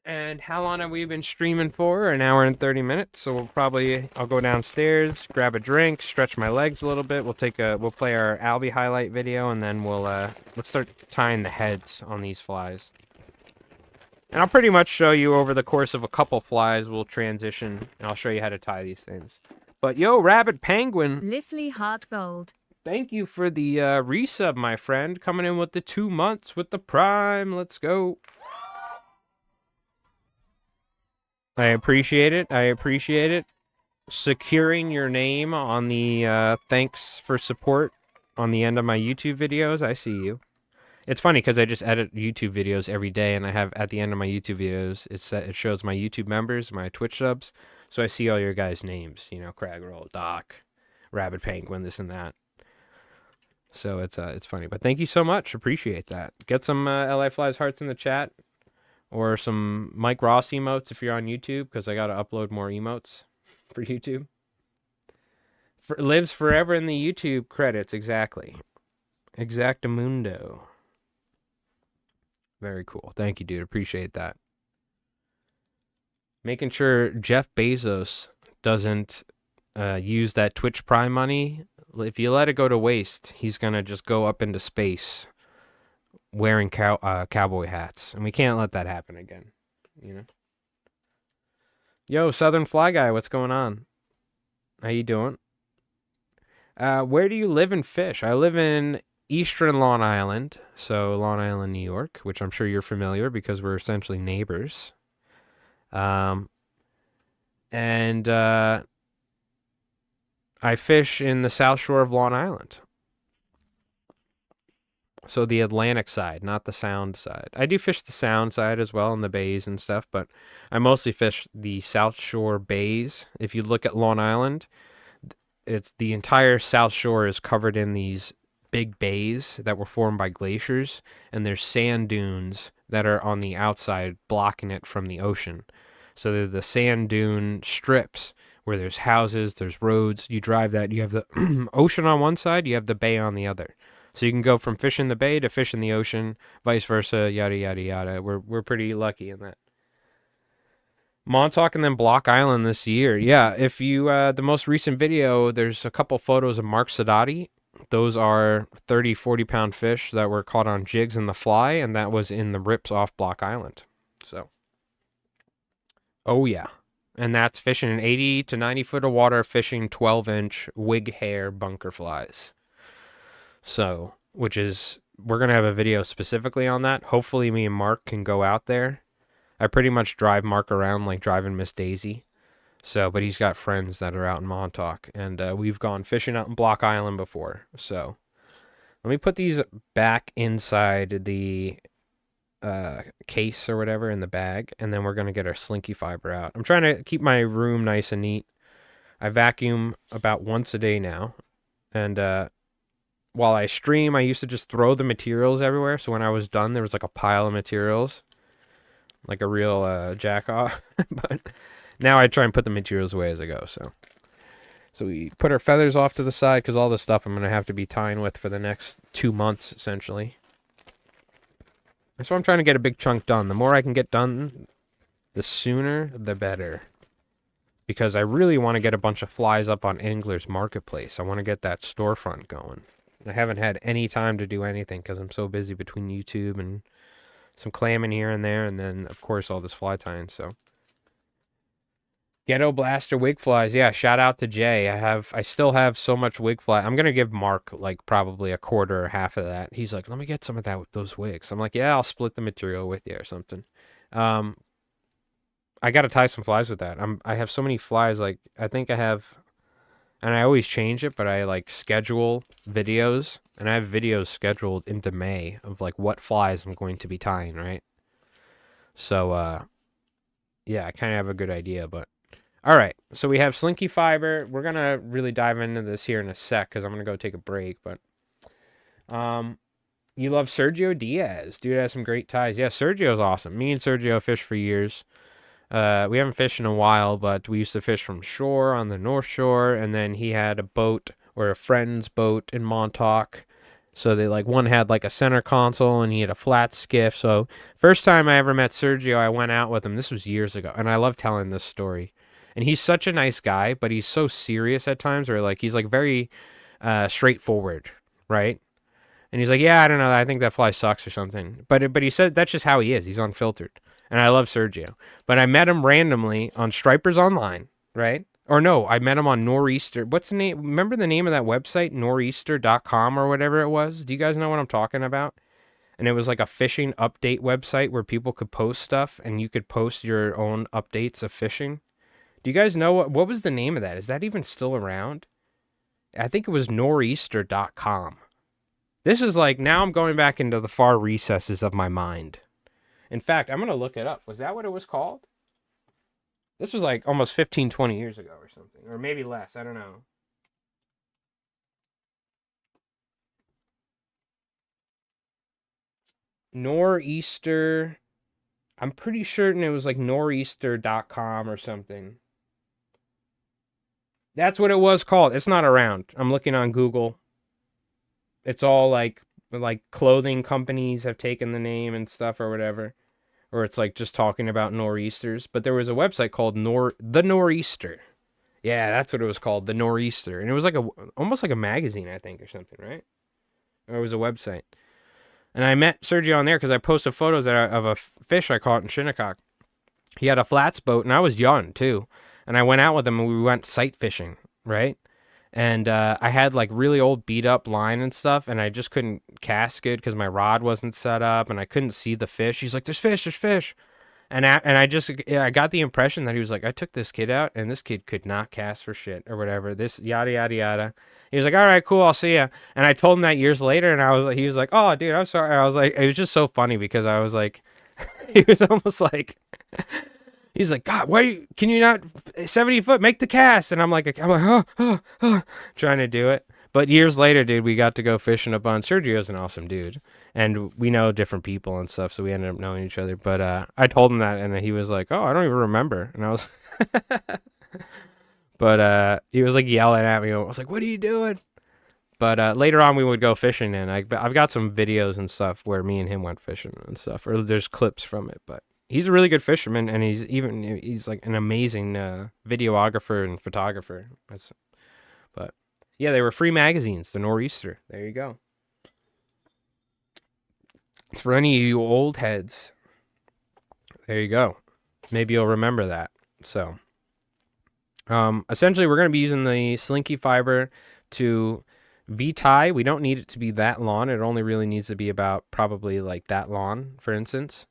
And how long have we been streaming for? An hour and 30 minutes. So I'll go downstairs, grab a drink, stretch my legs a little bit. We'll play our Albie highlight video, and then let's start tying the heads on these flies. And I'll pretty much show you over the course of a couple flies, we'll transition, and I'll show you how to tie these things. But yo, Rabbit Penguin. Lively Heart Gold. Thank you for the resub, my friend. Coming in with the 2 months with the Prime. Let's go. I appreciate it. Securing your name on the thanks for support on the end of my YouTube videos. I see you. It's funny because I just edit YouTube videos every day, and I have at the end of my YouTube videos, it shows my YouTube members, my Twitch subs. So I see all your guys' names, Crag Roll, Doc, Rabbit Penguin, this and that. So it's funny. But thank you so much. Appreciate that. Get some LA Flies hearts in the chat. Or some Mike Ross emotes if you're on YouTube, because I got to upload more emotes for YouTube. Lives forever in the YouTube credits, exactly. Exactamundo. Very cool. Thank you, dude. Appreciate that. Making sure Jeff Bezos doesn't use that Twitch Prime money. If you let it go to waste, he's going to just go up into space wearing cowboy hats, and we can't let that happen again. Yo, Southern Fly Guy, what's going on? How you doing? Where do you live and fish? I live in Eastern Long Island, so Long Island, New York, which I'm sure you're familiar because we're essentially neighbors. Um, and I fish in the South Shore of Long Island. So the Atlantic side, not the Sound side. I do fish the Sound side as well in the bays and stuff, but I mostly fish the South Shore bays. If you look at Long Island, it's the entire South Shore is covered in these big bays that were formed by glaciers, and there's sand dunes that are on the outside blocking it from the ocean. So they're the sand dune strips where there's houses, there's roads. You drive that, you have the ocean on one side, you have the bay on the other. So you can go from fishing the bay to fishing the ocean, vice versa, yada yada yada. We're pretty lucky in that. Montauk and then Block Island this year. Yeah, if you the most recent video, there's a couple photos of Mark Sadati. Those are 30, 40-pound fish that were caught on jigs in the fly, and that was in the rips off Block Island. So, oh yeah. And that's fishing in 80 to 90 foot of water, fishing 12-inch wig hair bunker flies. So, which is, we're going to have a video specifically on that. Hopefully me and Mark can go out there. I pretty much drive Mark around like driving Miss Daisy. So, but he's got friends that are out in Montauk, and we've gone fishing out in Block Island before. So, let me put these back inside the case or whatever in the bag, and then we're going to get our slinky fiber out. I'm trying to keep my room nice and neat. I vacuum about once a day now, and while I stream, I used to just throw the materials everywhere, so when I was done, there was like a pile of materials, like a real jack-off, but now I try and put the materials away as I go, so we put our feathers off to the side, because all this stuff I'm going to have to be tying with for the next 2 months, essentially. That's why I'm trying to get a big chunk done. The more I can get done, the sooner, the better. Because I really want to get a bunch of flies up on Angler's Marketplace. I want to get that storefront going. I haven't had any time to do anything because I'm so busy between YouTube and some clamming here and there, and then, of course, all this fly tying, so. Ghetto Blaster wig flies. Yeah, shout out to Jay. I still have so much wig fly. I'm gonna give Mark like probably a quarter or half of that. He's like, let me get some of that with those wigs. I'm like, yeah, I'll split the material with you or something. I gotta tie some flies with that. I have so many flies. Like I think I have, and I always change it, but I like schedule videos, and I have videos scheduled into May of like what flies I'm going to be tying, right? So yeah, I kind of have a good idea, but. All right, so we have slinky fiber. We're going to really dive into this here in a sec because I'm going to go take a break. But you love Sergio Diaz. Dude has some great ties. Yeah, Sergio's awesome. Me and Sergio fished for years. We haven't fished in a while, but we used to fish from shore on the North Shore. And then he had a boat or a friend's boat in Montauk. So they like one had like a center console and he had a flat skiff. So first time I ever met Sergio, I went out with him. This was years ago. And I love telling this story. And he's such a nice guy, but he's so serious at times, or like he's like very straightforward, right? And he's like, yeah, I don't know, I think that fly sucks or something. But he said that's just how he is. He's unfiltered, and I love Sergio. But I met him randomly on Stripers Online, right? Or no, I met him on Nor'easter. What's the name? Remember the name of that website, nor'easter.com or whatever it was? Do you guys know what I'm talking about? And it was like a fishing update website where people could post stuff, and you could post your own updates of fishing. Do you guys know what was the name of that? Is that even still around? I think it was nor'easter.com. This is like, now I'm going back into the far recesses of my mind. In fact, I'm going to look it up. Was that what it was called? This was like almost 15, 20 years ago or something. Or maybe less. I don't know. Nor'easter. I'm pretty certain it was like nor'easter.com or something. That's what it was called. It's not around. I'm looking on Google. It's all like clothing companies have taken the name and stuff or whatever. Or it's like just talking about nor'easters. But there was a website called The Nor'easter. Yeah, that's what it was called, The Nor'easter. And it was like almost like a magazine, I think, or something, right? Or it was a website. And I met Sergio on there because I posted photos of a fish I caught in Shinnecock. He had a flats boat, and I was young, too. And I went out with him, and we went sight fishing, right? And I had like really old beat up line and stuff, and I just couldn't cast good because my rod wasn't set up, and I couldn't see the fish. He's like, "There's fish, there's fish," and I got the impression that he was like, "I took this kid out, and this kid could not cast for shit or whatever." This yada yada yada. He was like, "All right, cool, I'll see ya." And I told him that years later, and he was like, "Oh, dude, I'm sorry." I was like, it was just so funny because I was like, he was almost like. He's like, God, can you not 70 foot make the cast? And I'm like, trying to do it. But years later, dude, we got to go fishing a bunch. Sergio's an awesome dude, and we know different people and stuff, so we ended up knowing each other. But I told him that, and he was like, "Oh, I don't even remember." And I was, but he was like yelling at me. I was like, "What are you doing?" But later on, we would go fishing, and I've got some videos and stuff where me and him went fishing and stuff, or there's clips from it, but. He's a really good fisherman, and he's like an amazing videographer and photographer. But yeah, they were free magazines, the Nor'easter. There you go. It's for any of you old heads. There you go. Maybe you'll remember that. So, essentially, we're going to be using the slinky fiber to V-tie. We don't need it to be that long. It only really needs to be about probably like that long, for instance.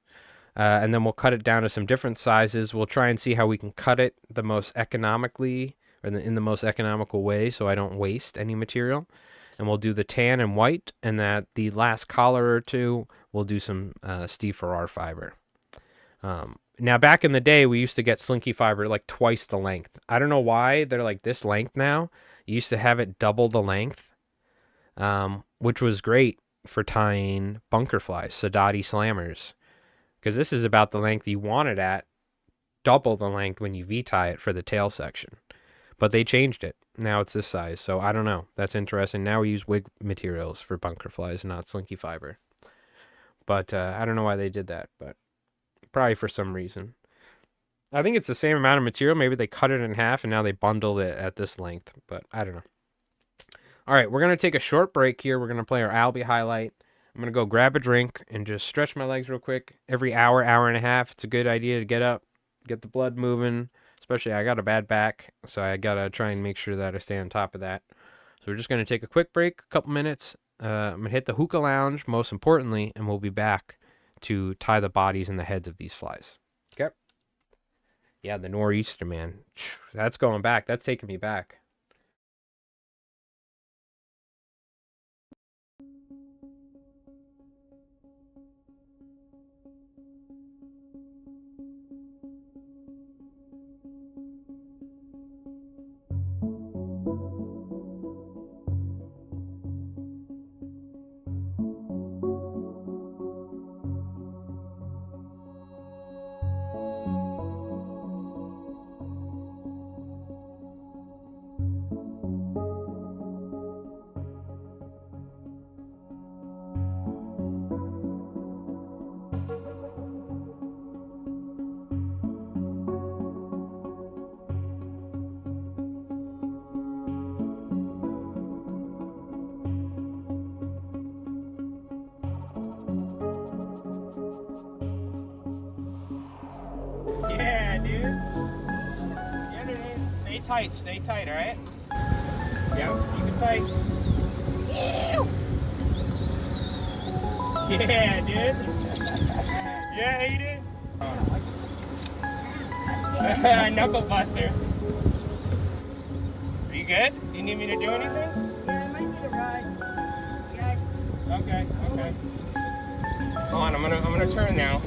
And then we'll cut it down to some different sizes. We'll try and see how we can cut it the most economically, or in the most economical way, so I don't waste any material. And we'll do the tan and white, and that the last collar or two, we'll do some Steve Farrar fiber. Now, back in the day, we used to get slinky fiber like twice the length. I don't know why they're like this length now. You used to have it double the length, which was great for tying bunker flies, Sadati slammers. Because this is about the length you want it at, double the length when you V-tie it for the tail section. But they changed it. Now it's this size, so I don't know. That's interesting. Now we use wig materials for bunker flies, not slinky fiber. But I don't know why they did that, but probably for some reason. I think it's the same amount of material. Maybe they cut it in half, and now they bundled it at this length, but I don't know. All right, we're going to take a short break here. We're going to play our Albie highlight. I'm going to go grab a drink and just stretch my legs real quick. Every hour, hour and a half, it's a good idea to get up, get the blood moving. Especially, I got a bad back, so I got to try and make sure that I stay on top of that. So we're just going to take a quick break, a couple minutes. I'm going to hit the hookah lounge, most importantly, and we'll be back to tie the bodies and the heads of these flies. Okay? Yeah, the Nor'easter, man. That's going back. That's taking me back. Yeah, dude. Yeah, dude. Stay tight, all right? Yeah, keep it tight. Yeah, dude. Yeah, Aiden. Knuckle buster. Are you good? Do you need me to do anything? Yeah, I might need a ride. Yes. Okay. Hold on, I'm gonna turn now.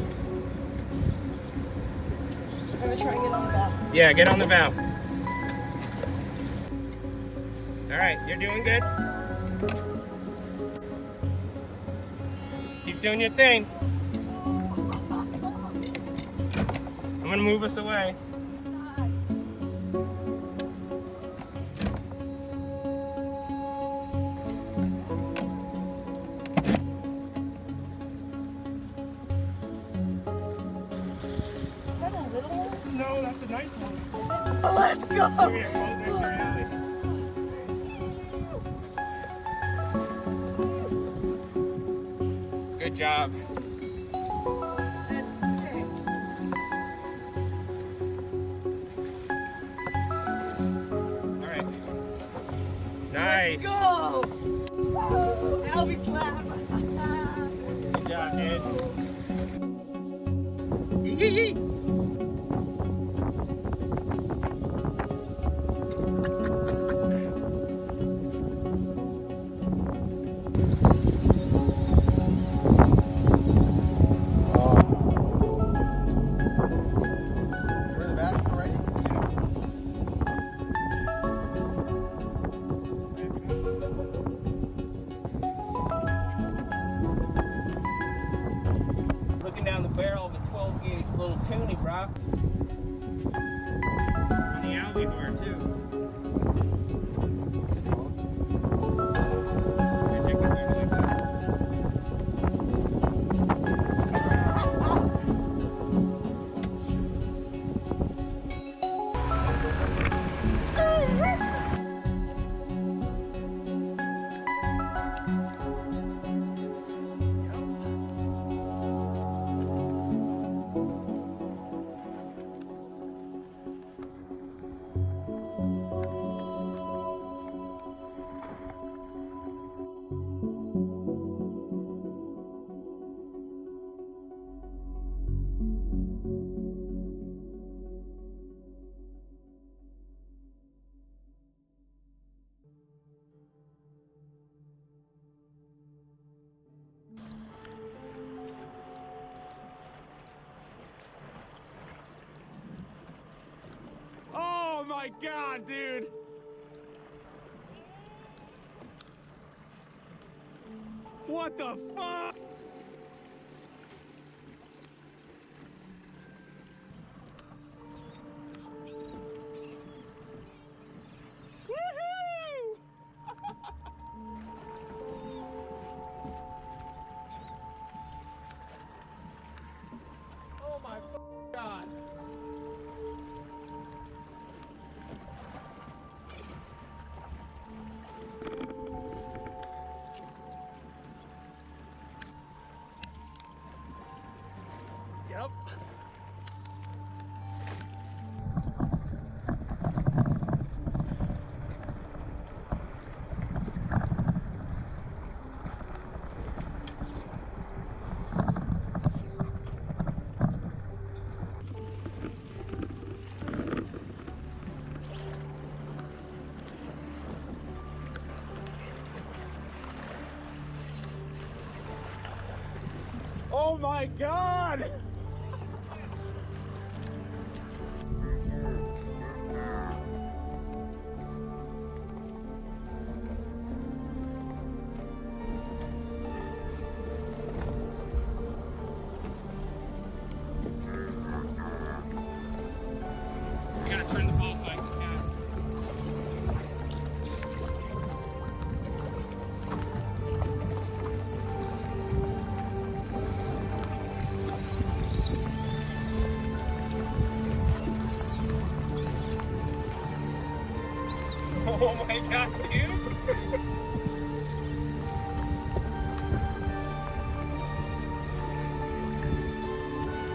I'm gonna try and get on the bow. Yeah, get on the bow. All right, you're doing good. Keep doing your thing. I'm gonna move us away. Is that a little one? No, that's a nice one. Oh, let's go! Come here, hold next to your alley. Good job. That's sick. All right. Nice. Let's go! Woo! Albie slap! Good job, dude. Yee yee! Looking down the barrel of a 12 gauge little toonie, bro. On the albacore too. Oh my god, dude! What the fuck? Woohoo! Oh my god. Yep. Oh my god! I gotta turn the boat so I can cast. Oh my god, dude!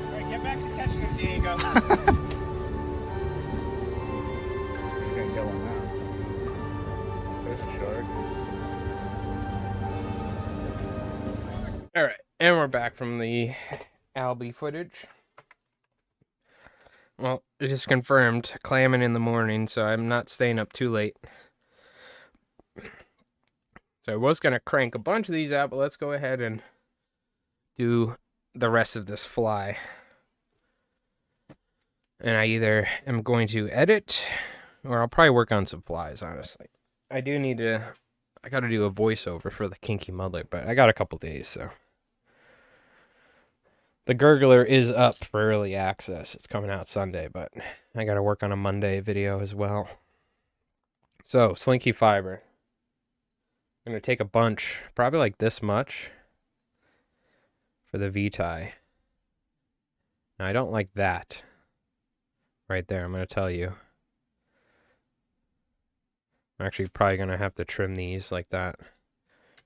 Alright, get back to catching him, Diego. Can't get one now. There's a shark. All right, and we're back from the Albie footage. Well, it is confirmed, clamming in the morning, so I'm not staying up too late. So I was going to crank a bunch of these out, but let's go ahead and do the rest of this fly. And I either am going to edit, or I'll probably work on some flies, honestly. I got to do a voiceover for the Kinky Mullet, but I got a couple days, so. The Gurgler is up for early access. It's coming out Sunday, but I got to work on a Monday video as well. So, Slinky Fiber. I'm going to take a bunch, probably like this much, for the V-tie. Now, I don't like that. Right there, I'm going to tell you. I'm actually probably going to have to trim these like that.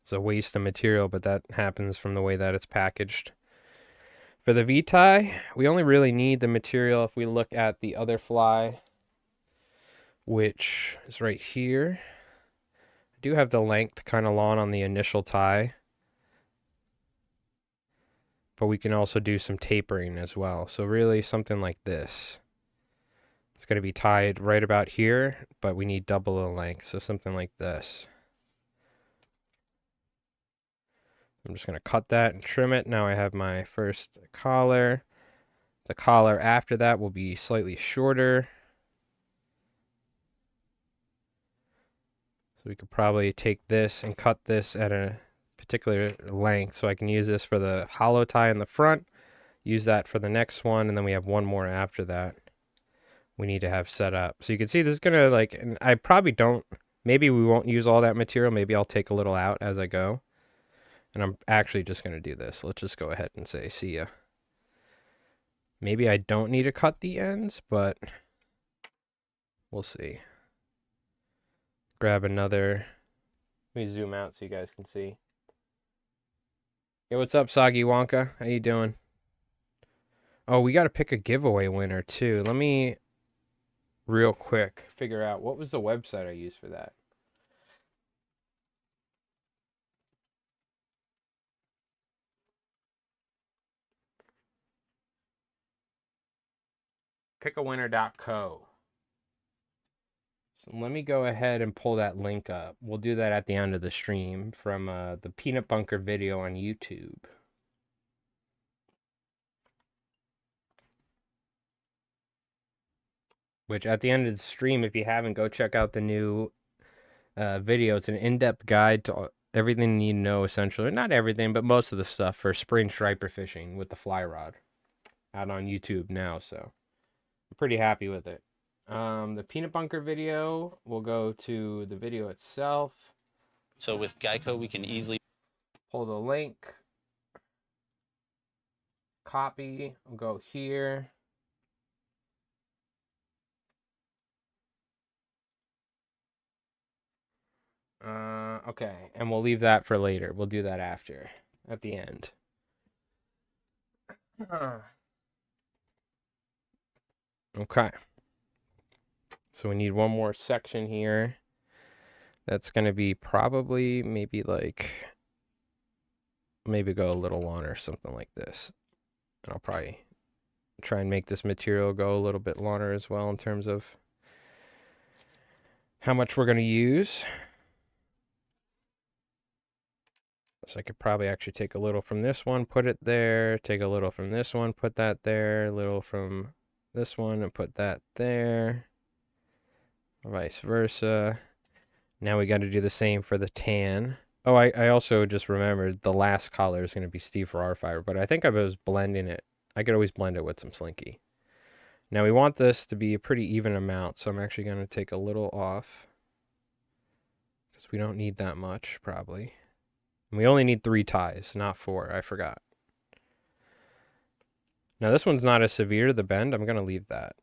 It's a waste of material, but that happens from the way that it's packaged. For the V-tie, we only really need the material if we look at the other fly, which is right here. I do have the length kind of long on the initial tie, but we can also do some tapering as well. So really something like this. It's going to be tied right about here, but we need double the length, so something like this. I'm just going to cut that and trim it. Now I have my first collar. The collar after that will be slightly shorter. So we could probably take this and cut this at a particular length so I can use this for the hollow tie in the front, use that for the next one, and then we have one more after that we need to have set up. So you can see this is going to like, and I probably don't, maybe we won't use all that material. Maybe I'll take a little out as I go. And I'm actually just going to do this. Let's just go ahead and say, see ya. Maybe I don't need to cut the ends, but we'll see. Grab another. Let me zoom out so you guys can see. Hey, what's up, Soggy Wonka? How you doing? Oh, we got to pick a giveaway winner, too. Let me, real quick, figure out what was the website I used for that. Pickawinner.co. So let me go ahead and pull that link up. We'll do that at the end of the stream from the Peanut Bunker video on YouTube. Which at the end of the stream, if you haven't, go check out the new video. It's an in-depth guide to everything you need to know, essentially. Not everything, but most of the stuff for spring striper fishing with the fly rod. Out on YouTube now, so I'm pretty happy with it. The Peanut Bunker video, we'll go to the video itself. So with Geico, we can easily Pull the link. Copy. We'll go here. Okay, and we'll leave that for later. We'll do that after, at the end. Okay. So we need one more section here. That's going to be probably maybe go a little longer, something like this. And I'll probably try and make this material go a little bit longer as well in terms of how much we're going to use. So I could probably actually take a little from this one, put it there, take a little from this one, put that there, a little from this one and put that there. Vice versa. Now we got to do the same for the tan. Oh, I also just remembered the last collar is going to be Steve Farrar fiber, but I think I was blending it. I could always blend it with some Slinky. Now we want this to be a pretty even amount, so I'm actually going to take a little off because we don't need that much probably. And we only need 3 ties, not 4. I forgot. Now this one's not as severe, the bend. I'm going to leave that.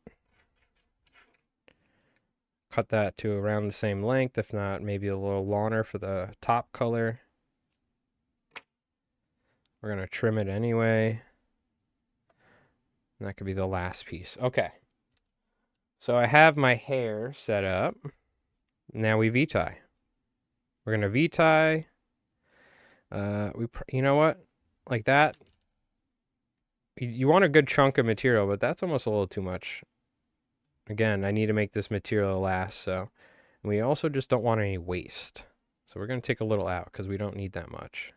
Cut that to around the same length, if not maybe a little longer for the top color. We're going to trim it anyway. And that could be the last piece. Okay. So I have my hair set up. Now we V-tie. We're going to V-tie. You know what? Like that. You want a good chunk of material, but that's almost a little too much. Again, I need to make this material last, so. And we also just don't want any waste. So we're going to take a little out because we don't need that much.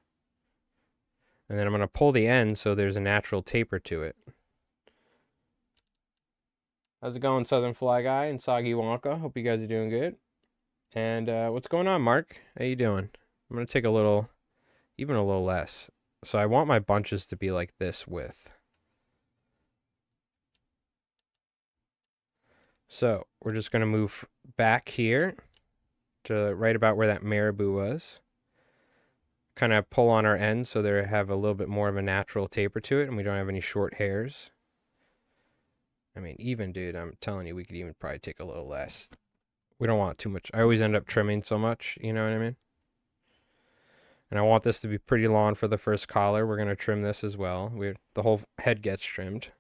And then I'm going to pull the end so there's a natural taper to it. How's it going, Southern Fly Guy and Soggy Wonka? Hope you guys are doing good. And what's going on, Mark? How you doing? I'm going to take a little, even a little less. So I want my bunches to be like this width. So we're just going to move back here to right about where that marabou was. Kind of pull on our ends so they have a little bit more of a natural taper to it and we don't have any short hairs. I mean, even, dude, I'm telling you, we could even probably take a little less. We don't want too much. I always end up trimming so much, you know what I mean? And I want this to be pretty long for the first collar. We're going to trim this as well. The whole head gets trimmed.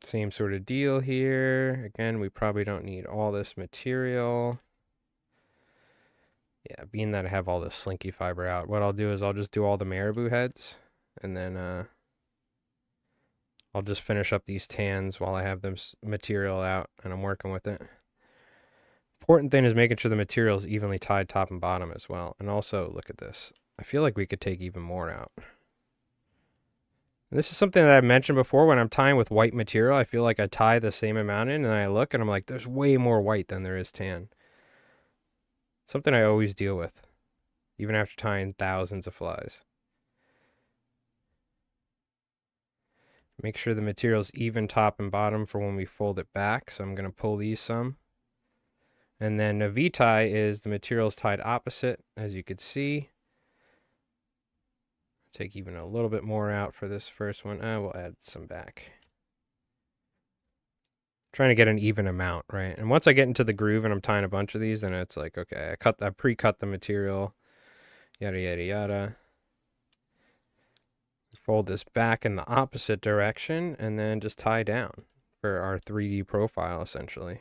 Same sort of deal here. Again, we probably don't need all this material. Yeah, being that I have all this slinky fiber out, what I'll do is I'll just do all the marabou heads, and then I'll just finish up these tans while I have this material out and I'm working with it. Important thing is making sure the material is evenly tied top and bottom as well. And also, look at this. I feel like we could take even more out. And this is something that I've mentioned before. When I'm tying with white material, I feel like I tie the same amount in, and I look and I'm like, there's way more white than there is tan. Something I always deal with, even after tying thousands of flies. Make sure the material's even top and bottom for when we fold it back. So I'm going to pull these some. And then a V-tie is the material's tied opposite, as you could see. Take even a little bit more out for this first one. We'll add some back. Trying to get an even amount, right? And once I get into the groove and I'm tying a bunch of these, then it's like, okay, I pre-cut the material, yada, yada, yada. Fold this back in the opposite direction and then just tie down for our 3D profile, essentially.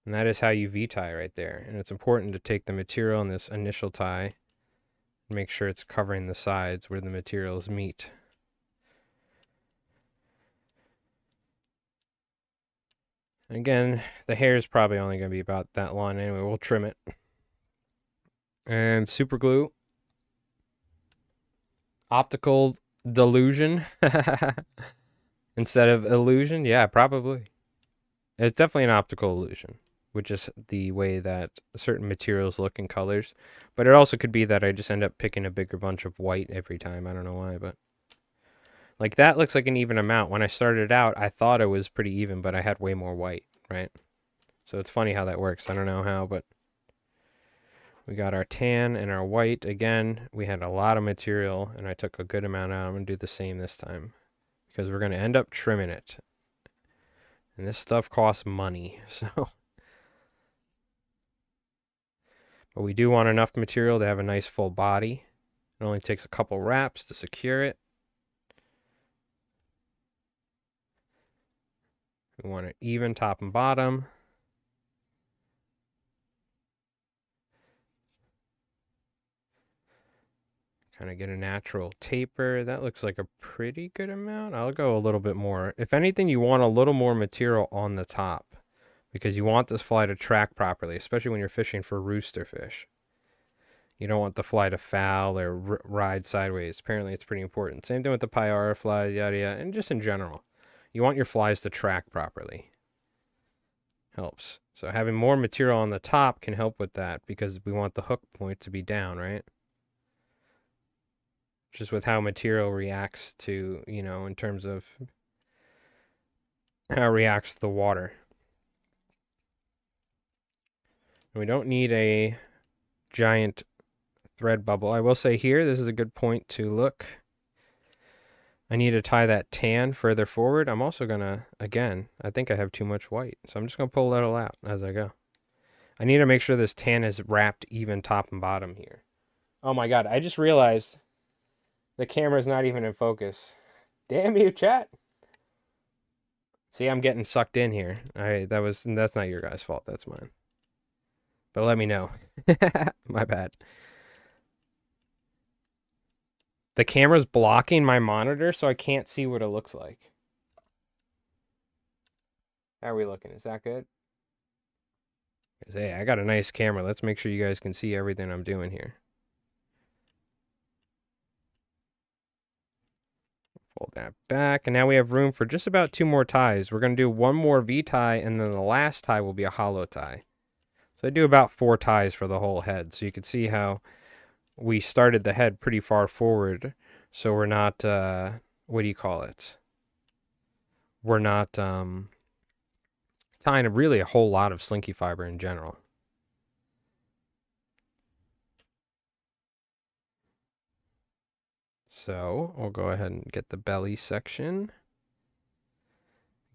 And that is how you V-tie right there. And it's important to take the material in this initial tie and make sure it's covering the sides where the materials meet. And again, the hair is probably only going to be about that long anyway. We'll trim it. And super glue. Optical delusion instead of illusion. Yeah, probably. It's definitely an optical illusion, which is the way that certain materials look in colors. But it also could be that I just end up picking a bigger bunch of white every time. I don't know why, but like that looks like an even amount. When I started out, I thought it was pretty even, but I had way more white, right? So it's funny how that works. I don't know how, but we got our tan and our white. Again, we had a lot of material, and I took a good amount out. I'm going to do the same this time because we're going to end up trimming it. And this stuff costs money, so. But we do want enough material to have a nice full body. It only takes a couple wraps to secure it. We want it even top and bottom. Kind of get a natural taper. That looks like a pretty good amount. I'll go a little bit more. If anything, you want a little more material on the top because you want this fly to track properly, especially when you're fishing for rooster fish. You don't want the fly to foul or ride sideways. Apparently, it's pretty important. Same thing with the Pyara flies, yada, yada, and just in general. You want your flies to track properly. Helps. So having more material on the top can help with that because we want the hook point to be down, right? Just with how material reacts to, you know, in terms of how it reacts to the water. And we don't need a giant thread bubble. I will say here, this is a good point to look. I need to tie that tan further forward. I'm also going to, again, I think I have too much white. So I'm just going to pull that all out as I go. I need to make sure this tan is wrapped even top and bottom here. Oh my God, I just realized the camera's not even in focus. Damn you, chat. See, I'm getting sucked in here. That's not your guys' fault. That's mine. But let me know. My bad. The camera's blocking my monitor, so I can't see what it looks like. How are we looking? Is that good? Hey, I got a nice camera. Let's make sure you guys can see everything I'm doing here. Fold that back, and now we have room for just about 2 more ties. We're going to do 1 more V-tie, and then the last tie will be a hollow tie. So I do about 4 ties for the whole head. So you can see how we started the head pretty far forward, so we're not, what do you call it? We're not tying really a whole lot of slinky fiber in general. So we'll go ahead and get the belly section.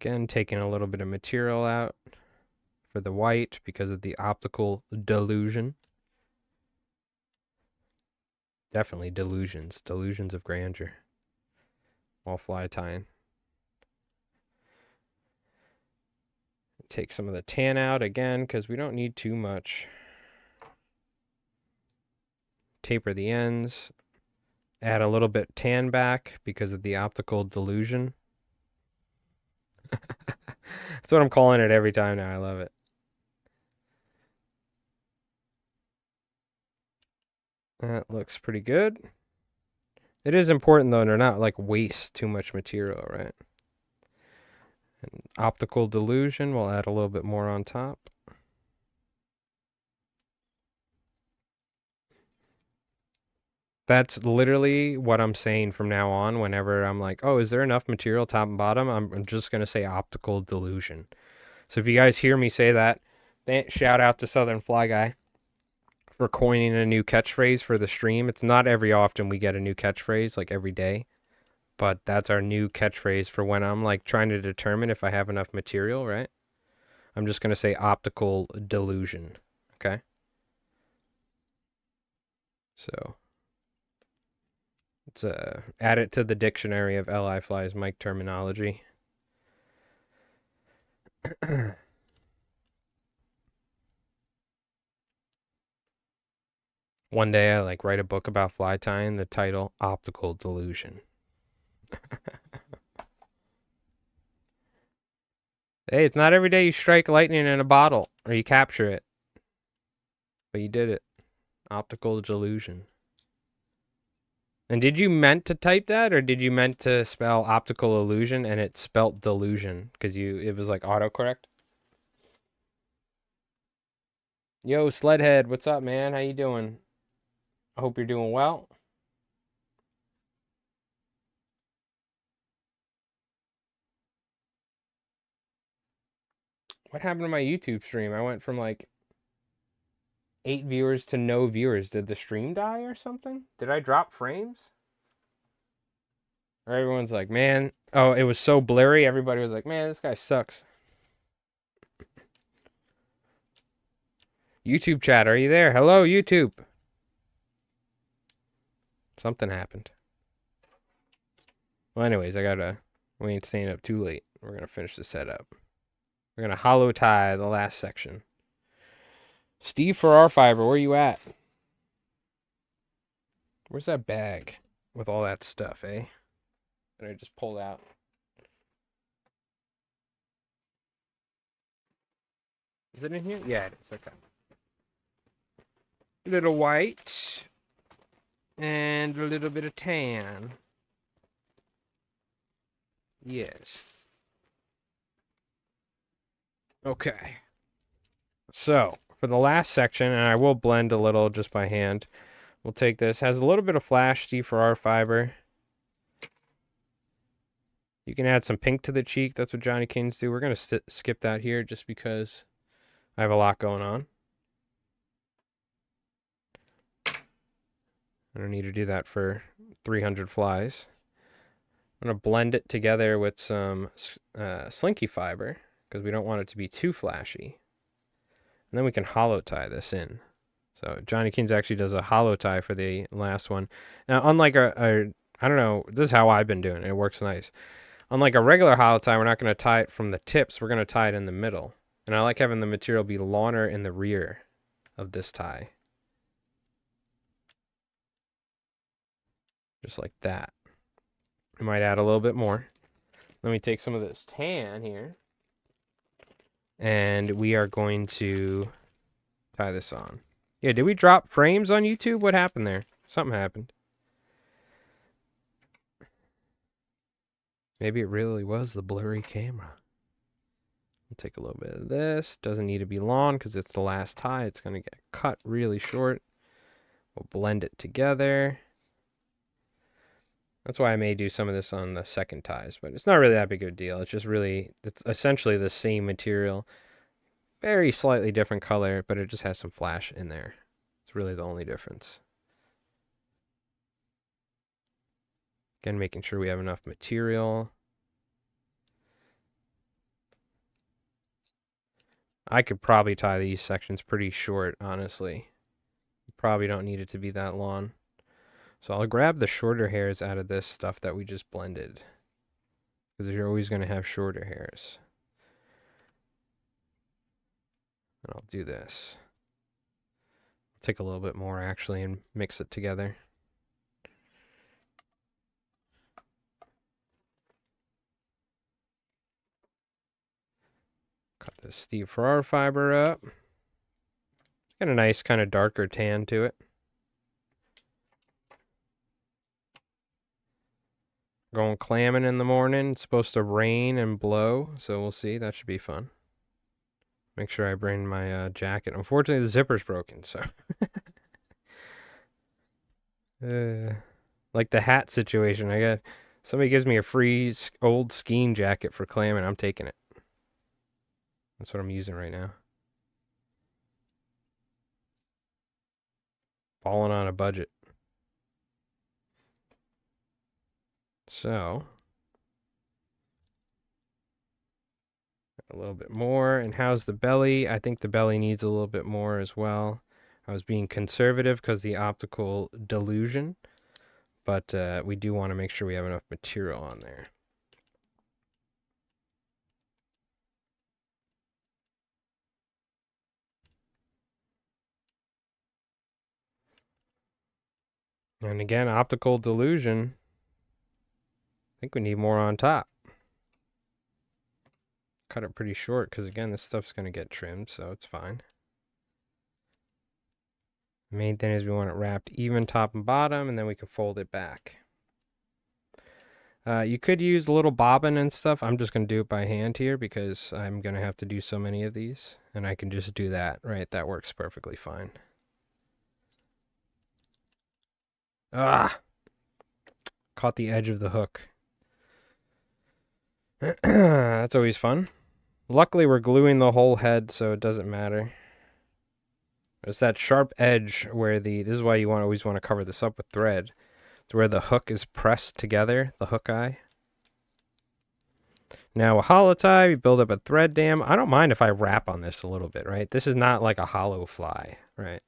Again, taking a little bit of material out for the white because of the optical delusion. Definitely delusions of grandeur. while fly tying. Take some of the tan out again because we don't need too much. Taper the ends. Add a little bit tan back because of the optical delusion. That's what I'm calling it every time now. I love it. That looks pretty good. It is important though to not like waste too much material, right? And optical delusion, we'll add a little bit more on top. That's literally what I'm saying from now on. Whenever I'm like, oh, is there enough material top and bottom? I'm just going to say optical delusion. So if you guys hear me say that, shout out to Southern Fly Guy for coining a new catchphrase for the stream. It's not every often we get a new catchphrase, like every day. But that's our new catchphrase for when I'm like trying to determine if I have enough material, right? I'm just going to say optical delusion. Okay? So let's add it to the dictionary of LI Flies mic terminology. One day I like write a book about fly tying, the title Optical Delusion. Hey, it's not every day you strike lightning in a bottle or you capture it. But you did it. Optical delusion. And did you meant to type that or did you meant to spell optical illusion and it spelt delusion because it was like autocorrect? Yo, Sledhead, what's up, man? How you doing? I hope you're doing well. What happened to my YouTube stream? I went from like 8 viewers to no viewers. Did the stream die or something? Did I drop frames? Or everyone's like, man, oh, it was so blurry. Everybody was like, man, this guy sucks. YouTube chat, are you there? Hello, YouTube. Something happened. Well, anyways, we ain't staying up too late. We're going to finish the setup. We're going to hollow tie the last section. Steve Farrar Fiber, where you at? Where's that bag with all that stuff, eh? That I just pulled out. Is it in here? Yeah, it is. Okay. A little white. And a little bit of tan. Yes. Okay. So, for the last section, and I will blend a little just by hand, we'll take this. Has a little bit of flash Steve Farrar fiber. You can add some pink to the cheek. That's what Johnny Canes do. We're going to skip that here just because I have a lot going on. I don't need to do that for 300 flies. I'm going to blend it together with some slinky fiber because we don't want it to be too flashy. And then we can hollow tie this in. So Johnny Canes actually does a hollow tie for the last one. Now, unlike I don't know, this is how I've been doing it. It works nice. Unlike a regular hollow tie, we're not going to tie it from the tips. We're going to tie it in the middle. And I like having the material be longer in the rear of this tie. Just like that. I might add a little bit more. Let me take some of this tan here. And we are going to tie this on. Yeah, did we drop frames on YouTube? What happened there? Something happened. Maybe it really was the blurry camera. We'll take a little bit of this. Doesn't need to be long because it's the last tie. It's going to get cut really short. We'll blend it together. That's why I may do some of this on the second ties, but it's not really that big of a deal. It's just really, it's essentially the same material. Very slightly different color, but it just has some flash in there. It's really the only difference. Again, making sure we have enough material. I could probably tie these sections pretty short, honestly. Probably don't need it to be that long. So I'll grab the shorter hairs out of this stuff that we just blended, because you're always going to have shorter hairs. And I'll do this. Take a little bit more actually and mix it together. Cut this Steve Farrar fiber up. It's got a nice kind of darker tan to it. Going clamming in the morning. It's supposed to rain and blow, so we'll see. That should be fun. Make sure I bring my jacket. Unfortunately, the zipper's broken, so. Like the hat situation. Somebody gives me a free old skiing jacket for clamming. I'm taking it. That's what I'm using right now. Balling on a budget. So, a little bit more. And how's the belly? I think the belly needs a little bit more as well. I was being conservative because the optical delusion, but we do want to make sure we have enough material on there. And again, optical delusion. I think we need more on top. Cut it pretty short because, again, this stuff's going to get trimmed, so it's fine. The main thing is we want it wrapped even top and bottom, and then we can fold it back. You could use a little bobbin and stuff. I'm just going to do it by hand here because I'm going to have to do so many of these, and I can just do that, right? That works perfectly fine. Ah! Caught the edge of the hook. That's always fun. Luckily, we're gluing the whole head, so it doesn't matter. It's that sharp edge where this is why you always want to cover this up with thread. It's where the hook is pressed together, the hook eye. Now, a hollow tie, we build up a thread dam. I don't mind if I wrap on this a little bit, right? This is not like a hollow fly, right?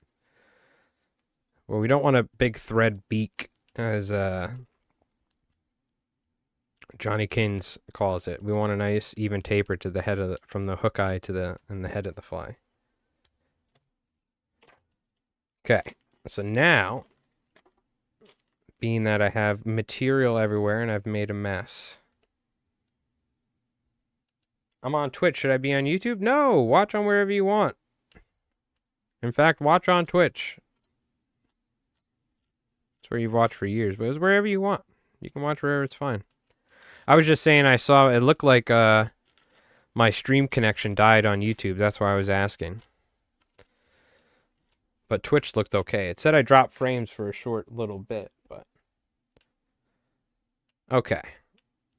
Well, we don't want a big thread beak, as Johnny Kins calls it. We want a nice even taper to the head of from the hook eye to the head of the fly. Okay, so now, being that I have material everywhere and I've made a mess. I'm on Twitch. Should I be on YouTube? No, watch on wherever you want. In fact, watch on Twitch. It's where you've watched for years, but it's wherever you want. You can watch wherever, it's fine. I was just saying I saw, it looked like my stream connection died on YouTube. That's why I was asking. But Twitch looked okay. It said I dropped frames for a short little bit, but... Okay.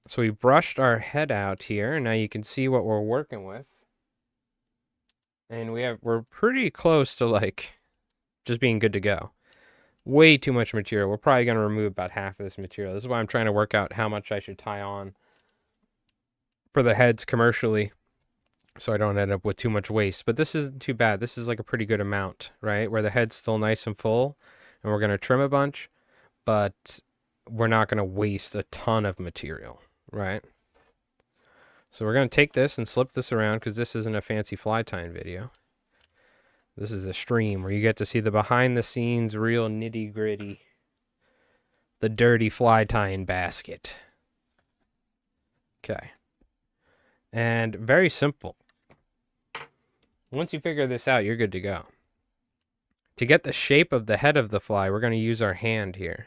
So we brushed our head out here, and now you can see what we're working with. And we're pretty close to, like, just being good to go. Way too much material. We're probably going to remove about half of this material. This is why I'm trying to work out how much I should tie on for the heads commercially, so I don't end up with too much waste. But this isn't too bad. This is like a pretty good amount, right? Where the head's still nice and full, and we're going to trim a bunch, but we're not going to waste a ton of material, right? So we're going to take this and slip this around because this isn't a fancy fly tying video. This is a stream where you get to see the behind the scenes, real nitty gritty, the dirty fly tying basket. Okay. And very simple. Once you figure this out, you're good to go. To get the shape of the head of the fly, we're going to use our hand here.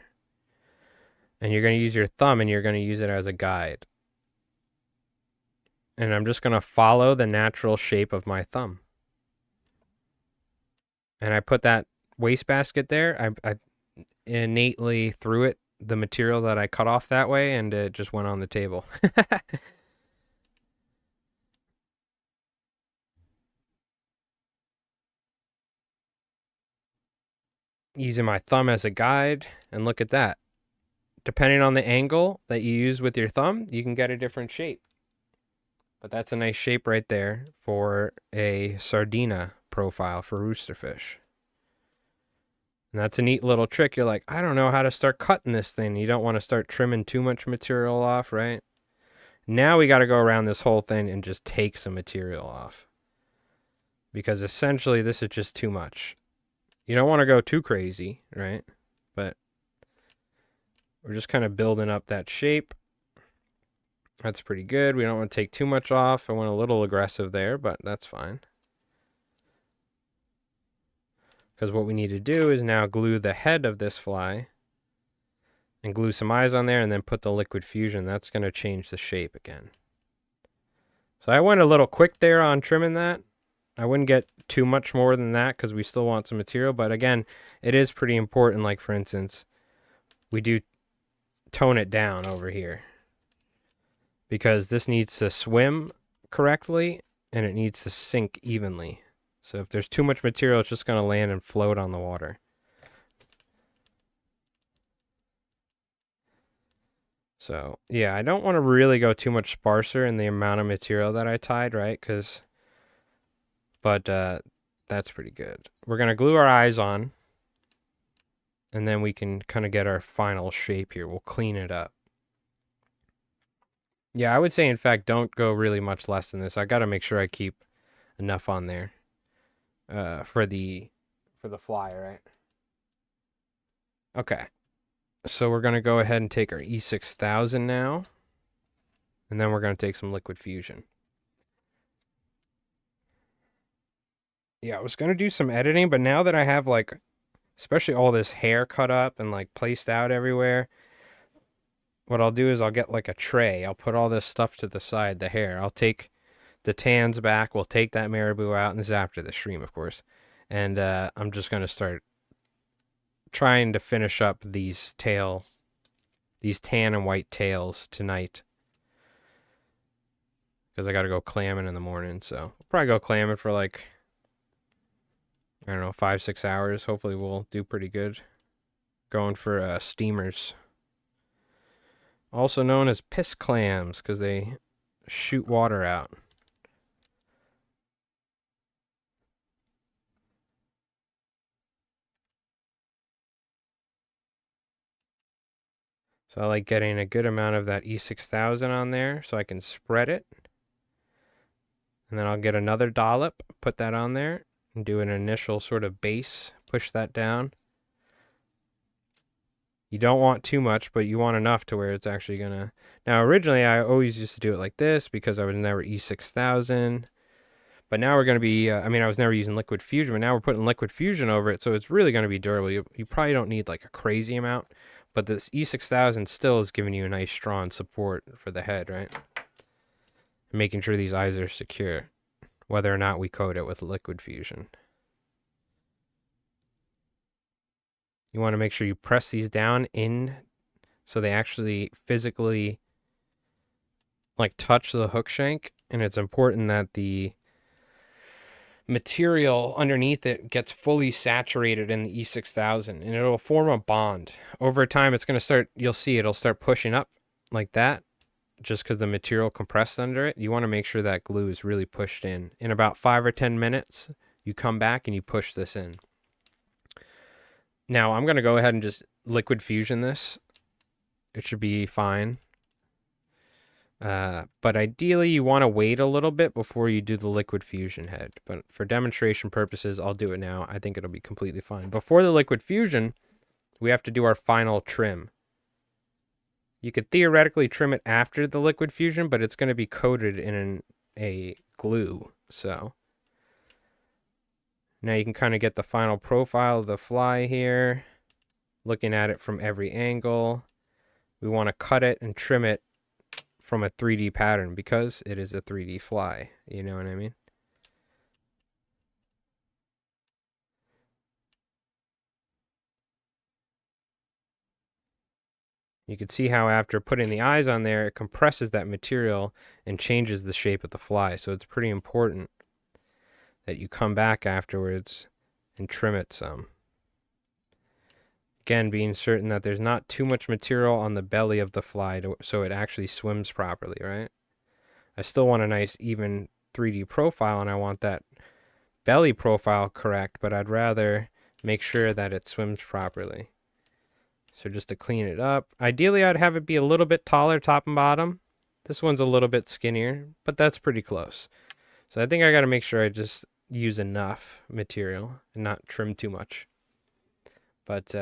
And you're going to use your thumb and you're going to use it as a guide. And I'm just going to follow the natural shape of my thumb. And I put that wastebasket there. I innately threw it, the material that I cut off that way, and it just went on the table. Using my thumb as a guide, and look at that. Depending on the angle that you use with your thumb, you can get a different shape. But that's a nice shape right there for a sardina profile for roosterfish. And that's a neat little trick. You're like, I don't know how to start cutting this thing. You don't want to start trimming too much material off, right? Now we got to go around this whole thing and just take some material off. Because essentially this is just too much. You don't want to go too crazy, right? But we're just kind of building up that shape. That's pretty good. We don't want to take too much off. I went a little aggressive there, but that's fine. Because what we need to do is now glue the head of this fly and glue some eyes on there and then put the liquid fusion. That's going to change the shape again. So I went a little quick there on trimming that. I wouldn't get too much more than that because we still want some material. But again, it is pretty important. Like, for instance, we do tone it down over here because this needs to swim correctly and it needs to sink evenly. So if there's too much material, it's just going to land and float on the water. So, yeah, I don't want to really go too much sparser in the amount of material that I tied, right? But that's pretty good. We're going to glue our eyes on, and then we can kind of get our final shape here. We'll clean it up. Yeah, I would say, in fact, don't go really much less than this. I got to make sure I keep enough on there for the fly, right? Okay. So we're going to go ahead and take our E6000 now, and then we're going to take some liquid fusion. Yeah, I was going to do some editing, but now that I have, like, especially all this hair cut up and, like, placed out everywhere, what I'll do is I'll get, like, a tray. I'll put all this stuff to the side, the hair. I'll take the tans back. We'll take that marabou out, and this is after the stream, of course. And I'm just going to start trying to finish up these tan and white tails tonight. Because I got to go clamming in the morning, so I'll probably go clamming for, like, I don't know, 5-6 hours. Hopefully we'll do pretty good. Going for steamers. Also known as piss clams, because they shoot water out. So I like getting a good amount of that E6000 on there so I can spread it. And then I'll get another dollop, put that on there, and do an initial sort of base, push that down. You don't want too much, but you want enough to where it's actually going to... Now, originally, I always used to do it like this because I was never E6000. But now we're going to be... I was never using liquid fusion, but now we're putting liquid fusion over it, so it's really going to be durable. You probably don't need, like, a crazy amount, but this E6000 still is giving you a nice, strong support for the head, right? Making sure these eyes are secure, whether or not we coat it with liquid fusion. You want to make sure you press these down in so they actually physically like touch the hook shank, and it's important that the material underneath it gets fully saturated in the E6000 and it'll form a bond. Over time it's going to start, you'll see it'll start pushing up like that just because the material compressed under it. You want to make sure that glue is really pushed in. In about 5 or 10 minutes, you come back and you push this in. Now, I'm going to go ahead and just liquid fusion this. It should be fine. But ideally, you want to wait a little bit before you do the liquid fusion head. But for demonstration purposes, I'll do it now. I think it'll be completely fine. Before the liquid fusion, we have to do our final trim. You could theoretically trim it after the liquid fusion, but it's going to be coated in a glue. So now you can kind of get the final profile of the fly here. Looking at it from every angle. We want to cut it and trim it from a 3D pattern because it is a 3D fly. You know what I mean? You can see how after putting the eyes on there, it compresses that material and changes the shape of the fly. So it's pretty important that you come back afterwards and trim it some. Again, being certain that there's not too much material on the belly of the fly so it actually swims properly, right? I still want a nice even 3D profile, and I want that belly profile correct, but I'd rather make sure that it swims properly. So just to clean it up, ideally I'd have it be a little bit taller top and bottom. This one's a little bit skinnier, but that's pretty close. So I think I got to make sure I just use enough material and not trim too much. But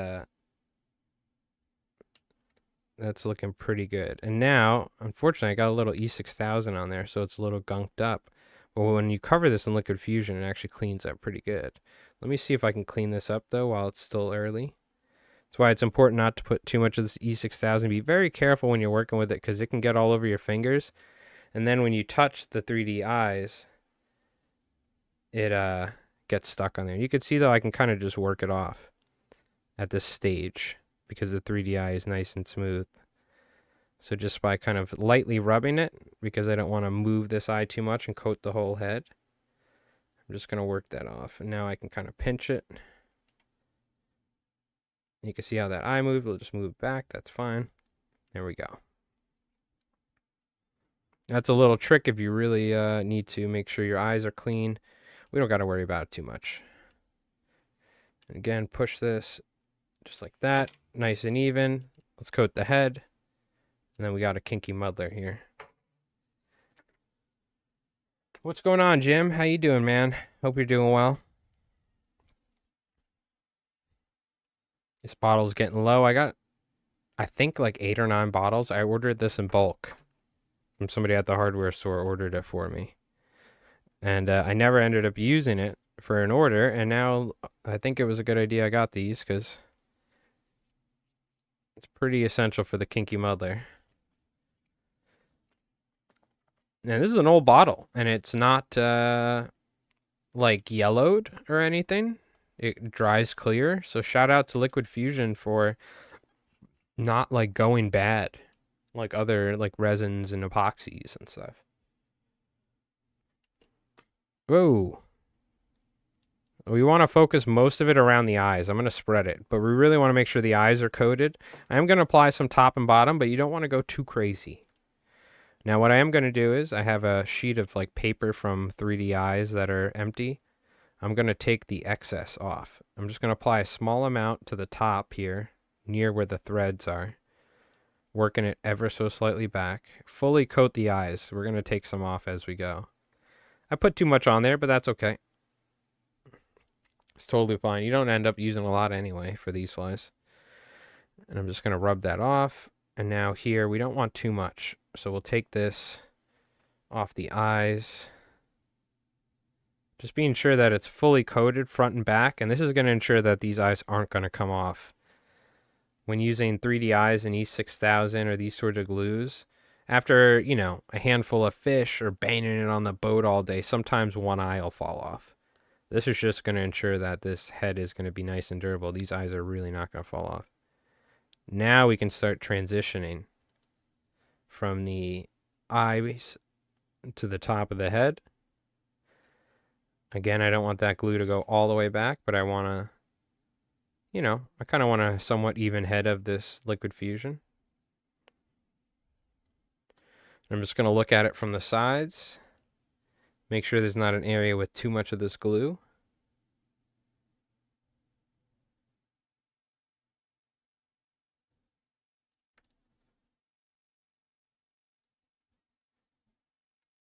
that's looking pretty good. And now, unfortunately, I got a little E6000 on there, so it's a little gunked up. But when you cover this in liquid fusion, it actually cleans up pretty good. Let me see if I can clean this up, though, while it's still early. That's why it's important not to put too much of this E6000. Be very careful when you're working with it, because it can get all over your fingers. And then when you touch the 3D eyes, it gets stuck on there. You can see, though, I can kind of just work it off at this stage, because the 3D eye is nice and smooth. So just by kind of lightly rubbing it, because I don't want to move this eye too much and coat the whole head, I'm just going to work that off. And now I can kind of pinch it. You can see how that eye moved. We'll just move it back. That's fine. There we go. That's a little trick if you really need to make sure your eyes are clean. We don't got to worry about it too much. And again, push this just like that. Nice and even. Let's coat the head. And then we got a kinky muddler here. What's going on, Jim? How you doing, man? Hope you're doing well. This bottle's getting low. I got, I think, like 8 or 9 bottles. I ordered this in bulk from somebody at the hardware store. Ordered it for me. And I never ended up using it for an order. And now I think it was a good idea I got these, because it's pretty essential for the kinky muddler. Now, this is an old bottle, and it's not, like, yellowed or anything. It dries clear, so shout out to Liquid Fusion for not, like, going bad like other, like, resins and epoxies and stuff. Whoa. We want to focus most of it around the eyes. I'm going to spread it, but we really want to make sure the eyes are coated. I am going to apply some top and bottom, but you don't want to go too crazy. Now, what I am going to do is I have a sheet of like paper from 3D eyes that are empty. I'm going to take the excess off. I'm just going to apply a small amount to the top here, near where the threads are. Working it ever so slightly back. Fully coat the eyes. We're going to take some off as we go. I put too much on there, but that's okay. It's totally fine. You don't end up using a lot anyway for these flies. And I'm just going to rub that off. And now here, we don't want too much. So we'll take this off the eyes. Just being sure that it's fully coated front and back. And this is going to ensure that these eyes aren't going to come off. When using 3D eyes and E6000 or these sorts of glues, after, you know, a handful of fish or banging it on the boat all day, sometimes one eye will fall off. This is just going to ensure that this head is going to be nice and durable. These eyes are really not going to fall off. Now we can start transitioning from the eyes to the top of the head. Again, I don't want that glue to go all the way back, but I want to, you know, I kind of want a somewhat even head of this liquid fusion. I'm just going to look at it from the sides. Make sure there's not an area with too much of this glue.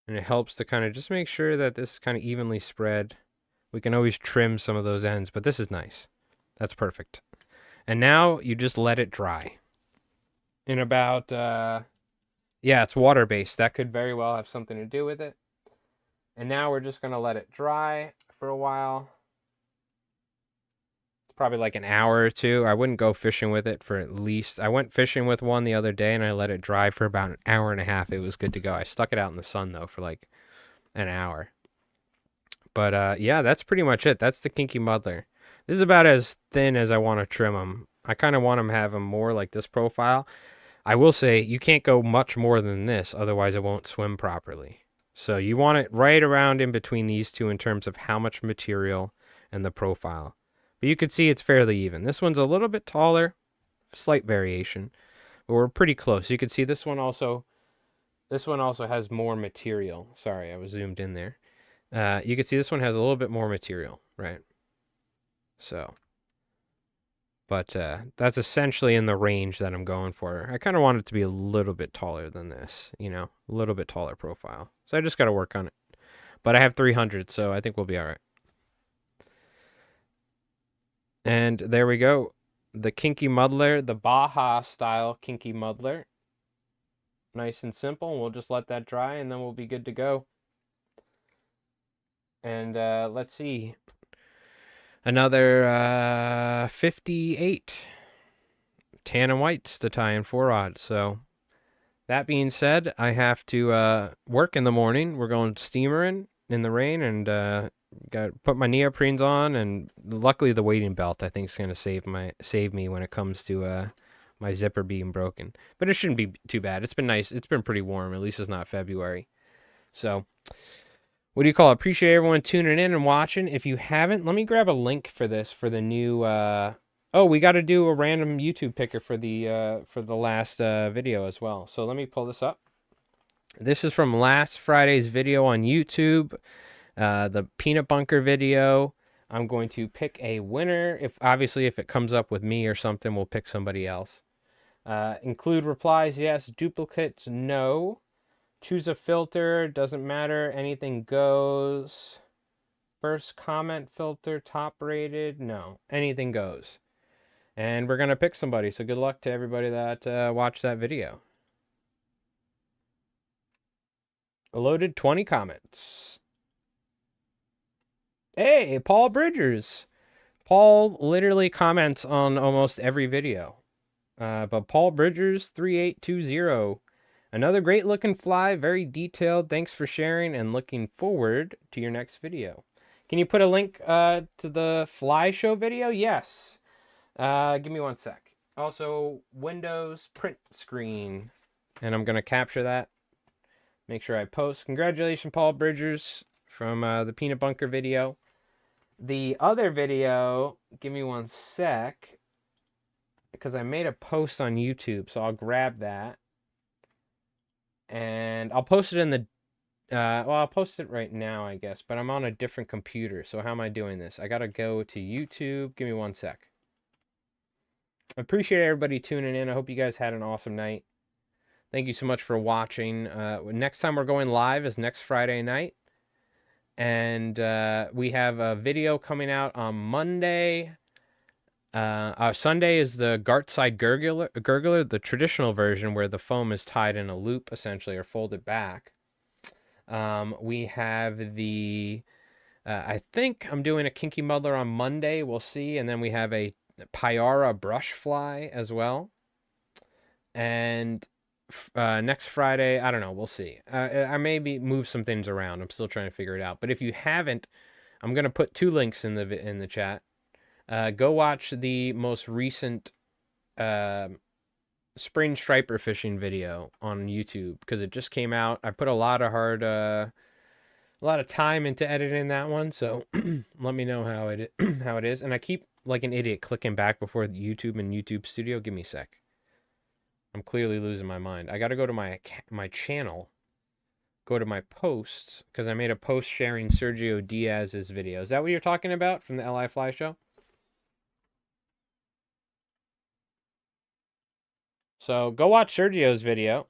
And it helps to kind of just make sure that this is kind of evenly spread. We can always trim some of those ends, but this is nice. That's perfect. And now you just let it dry. In about, yeah, it's water-based. That could very well have something to do with it. And now we're just going to let it dry for a while. It's probably like an hour or two. I wouldn't go fishing with it for at least... I went fishing with one the other day and I let it dry for about an hour and a half. It was good to go. I stuck it out in the sun, though, for like an hour. But yeah, that's pretty much it. That's the kinky muddler. This is about as thin as I want to trim them. I kind of want them to have them more like this profile. I will say you can't go much more than this, otherwise it won't swim properly. So you want it right around in between these two in terms of how much material and the profile. But you can see it's fairly even. This one's a little bit taller, slight variation, but we're pretty close. You can see this one also has more material. Sorry, I was zoomed in there. You can see this one has a little bit more material, right? So But that's essentially in the range that I'm going for. I kind of want it to be a little bit taller than this, you know, a little bit taller profile. So I just got to work on it. But I have 300, so I think we'll be all right. And there we go. The Kinky Muddler, the Baja style Kinky Muddler. Nice and simple. We'll just let that dry and then we'll be good to go. And let's see. Another 58 tan and whites to tie in 4-rod. So that being said, I have to work in the morning. We're going steamering in the rain and got to put my neoprenes on. And luckily the wading belt I think is going to save me when it comes to my zipper being broken. But it shouldn't be too bad. It's been nice. It's been pretty warm. At least it's not February. So what do you call it? Appreciate everyone tuning in and watching. If you haven't, let me grab a link for this for the new. Oh, we got to do a random YouTube picker for the last video as well. So let me pull this up. This is from last Friday's video on YouTube, the peanut bunker video. I'm going to pick a winner. If it comes up with me or something, we'll pick somebody else. Include replies, yes. Duplicates, no. Choose a filter, doesn't matter, anything goes. First comment filter, top rated, no, anything goes. And we're going to pick somebody, so good luck to everybody that watched that video. Loaded 20 comments. Hey, Paul Bridgers. Paul literally comments on almost every video. But Paul Bridgers 3820. Another great looking fly, very detailed. Thanks for sharing and looking forward to your next video. Can you put a link to the fly show video? Yes. Give me 1 sec. Also, Windows print screen. And I'm going to capture that. Make sure I post. Congratulations, Paul Bridgers, from the Peanut Bunker video. The other video, give me 1 sec. Because I made a post on YouTube, so I'll grab that. And I'll post it in the, I'll post it right now, I guess, but I'm on a different computer, so how am I doing this? I gotta go to YouTube. Give me 1 sec. I appreciate everybody tuning in. I hope you guys had an awesome night. Thank you so much for watching. Next time we're going live is next Friday night. And we have a video coming out on Monday. Sunday is the Gartside gurgler, the traditional version where the foam is tied in a loop essentially or folded back. We have the, I think I'm doing a Kinky Muddler on Monday. We'll see. And then we have a Pyara brush fly as well. And next Friday, I don't know. We'll see. I maybe move some things around. I'm still trying to figure it out. But if you haven't, I'm going to put 2 links in the chat. Go watch the most recent spring striper fishing video on YouTube because it just came out. I put a lot of time into editing that one, so let me know how it is. And I keep like an idiot clicking back before the YouTube and YouTube Studio. Give me a sec. I'm clearly losing my mind. I got to go to my channel. Go to my posts because I made a post sharing Sergio Diaz's video. Is that what you're talking about from the LI Fly Show? So go watch Sergio's video.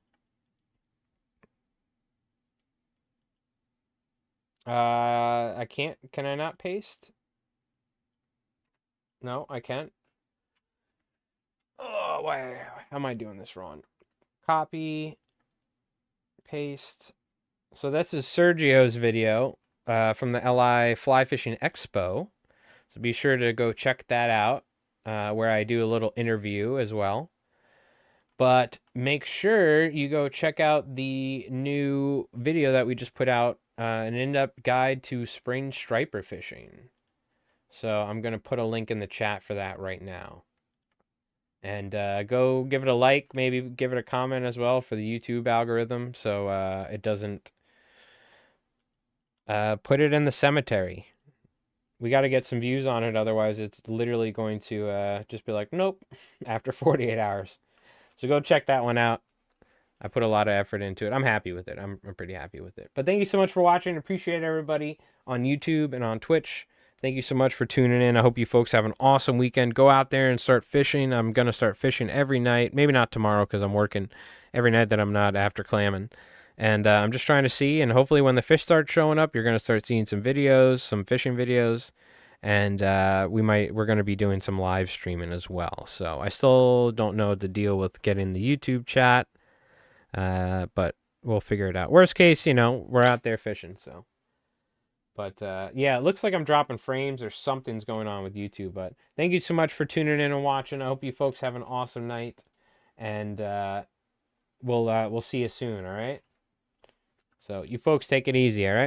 I can't. Can I not paste? No, I can't. Oh, why am I doing this wrong? Copy, paste. So this is Sergio's video from the LI Fly Fishing Expo. So be sure to go check that out, where I do a little interview as well. But make sure you go check out the new video that we just put out, an in-depth guide to spring striper fishing. So I'm going to put a link in the chat for that right now. And go give it a like, maybe give it a comment as well for the YouTube algorithm so it doesn't put it in the cemetery. We got to get some views on it, otherwise it's literally going to just be like, nope, after 48 hours. So go check that one out. I put a lot of effort into it. I'm happy with it. I'm pretty happy with it. But thank you so much for watching. Appreciate everybody on YouTube and on Twitch. Thank you so much for tuning in. I hope you folks have an awesome weekend. Go out there and start fishing. I'm going to start fishing every night. Maybe not tomorrow because I'm working every night that I'm not after clamming. And I'm just trying to see, and hopefully when the fish start showing up, you're going to start seeing some videos, some fishing videos, and we're going to be doing some live streaming as well. So I still don't know the deal with getting the YouTube chat, but we'll figure it out. Worst case, we're out there fishing, so. But, yeah, it looks like I'm dropping frames or something's going on with YouTube. But thank you so much for tuning in and watching. I hope you folks have an awesome night. And we'll see you soon, all right? So you folks take it easy, all right?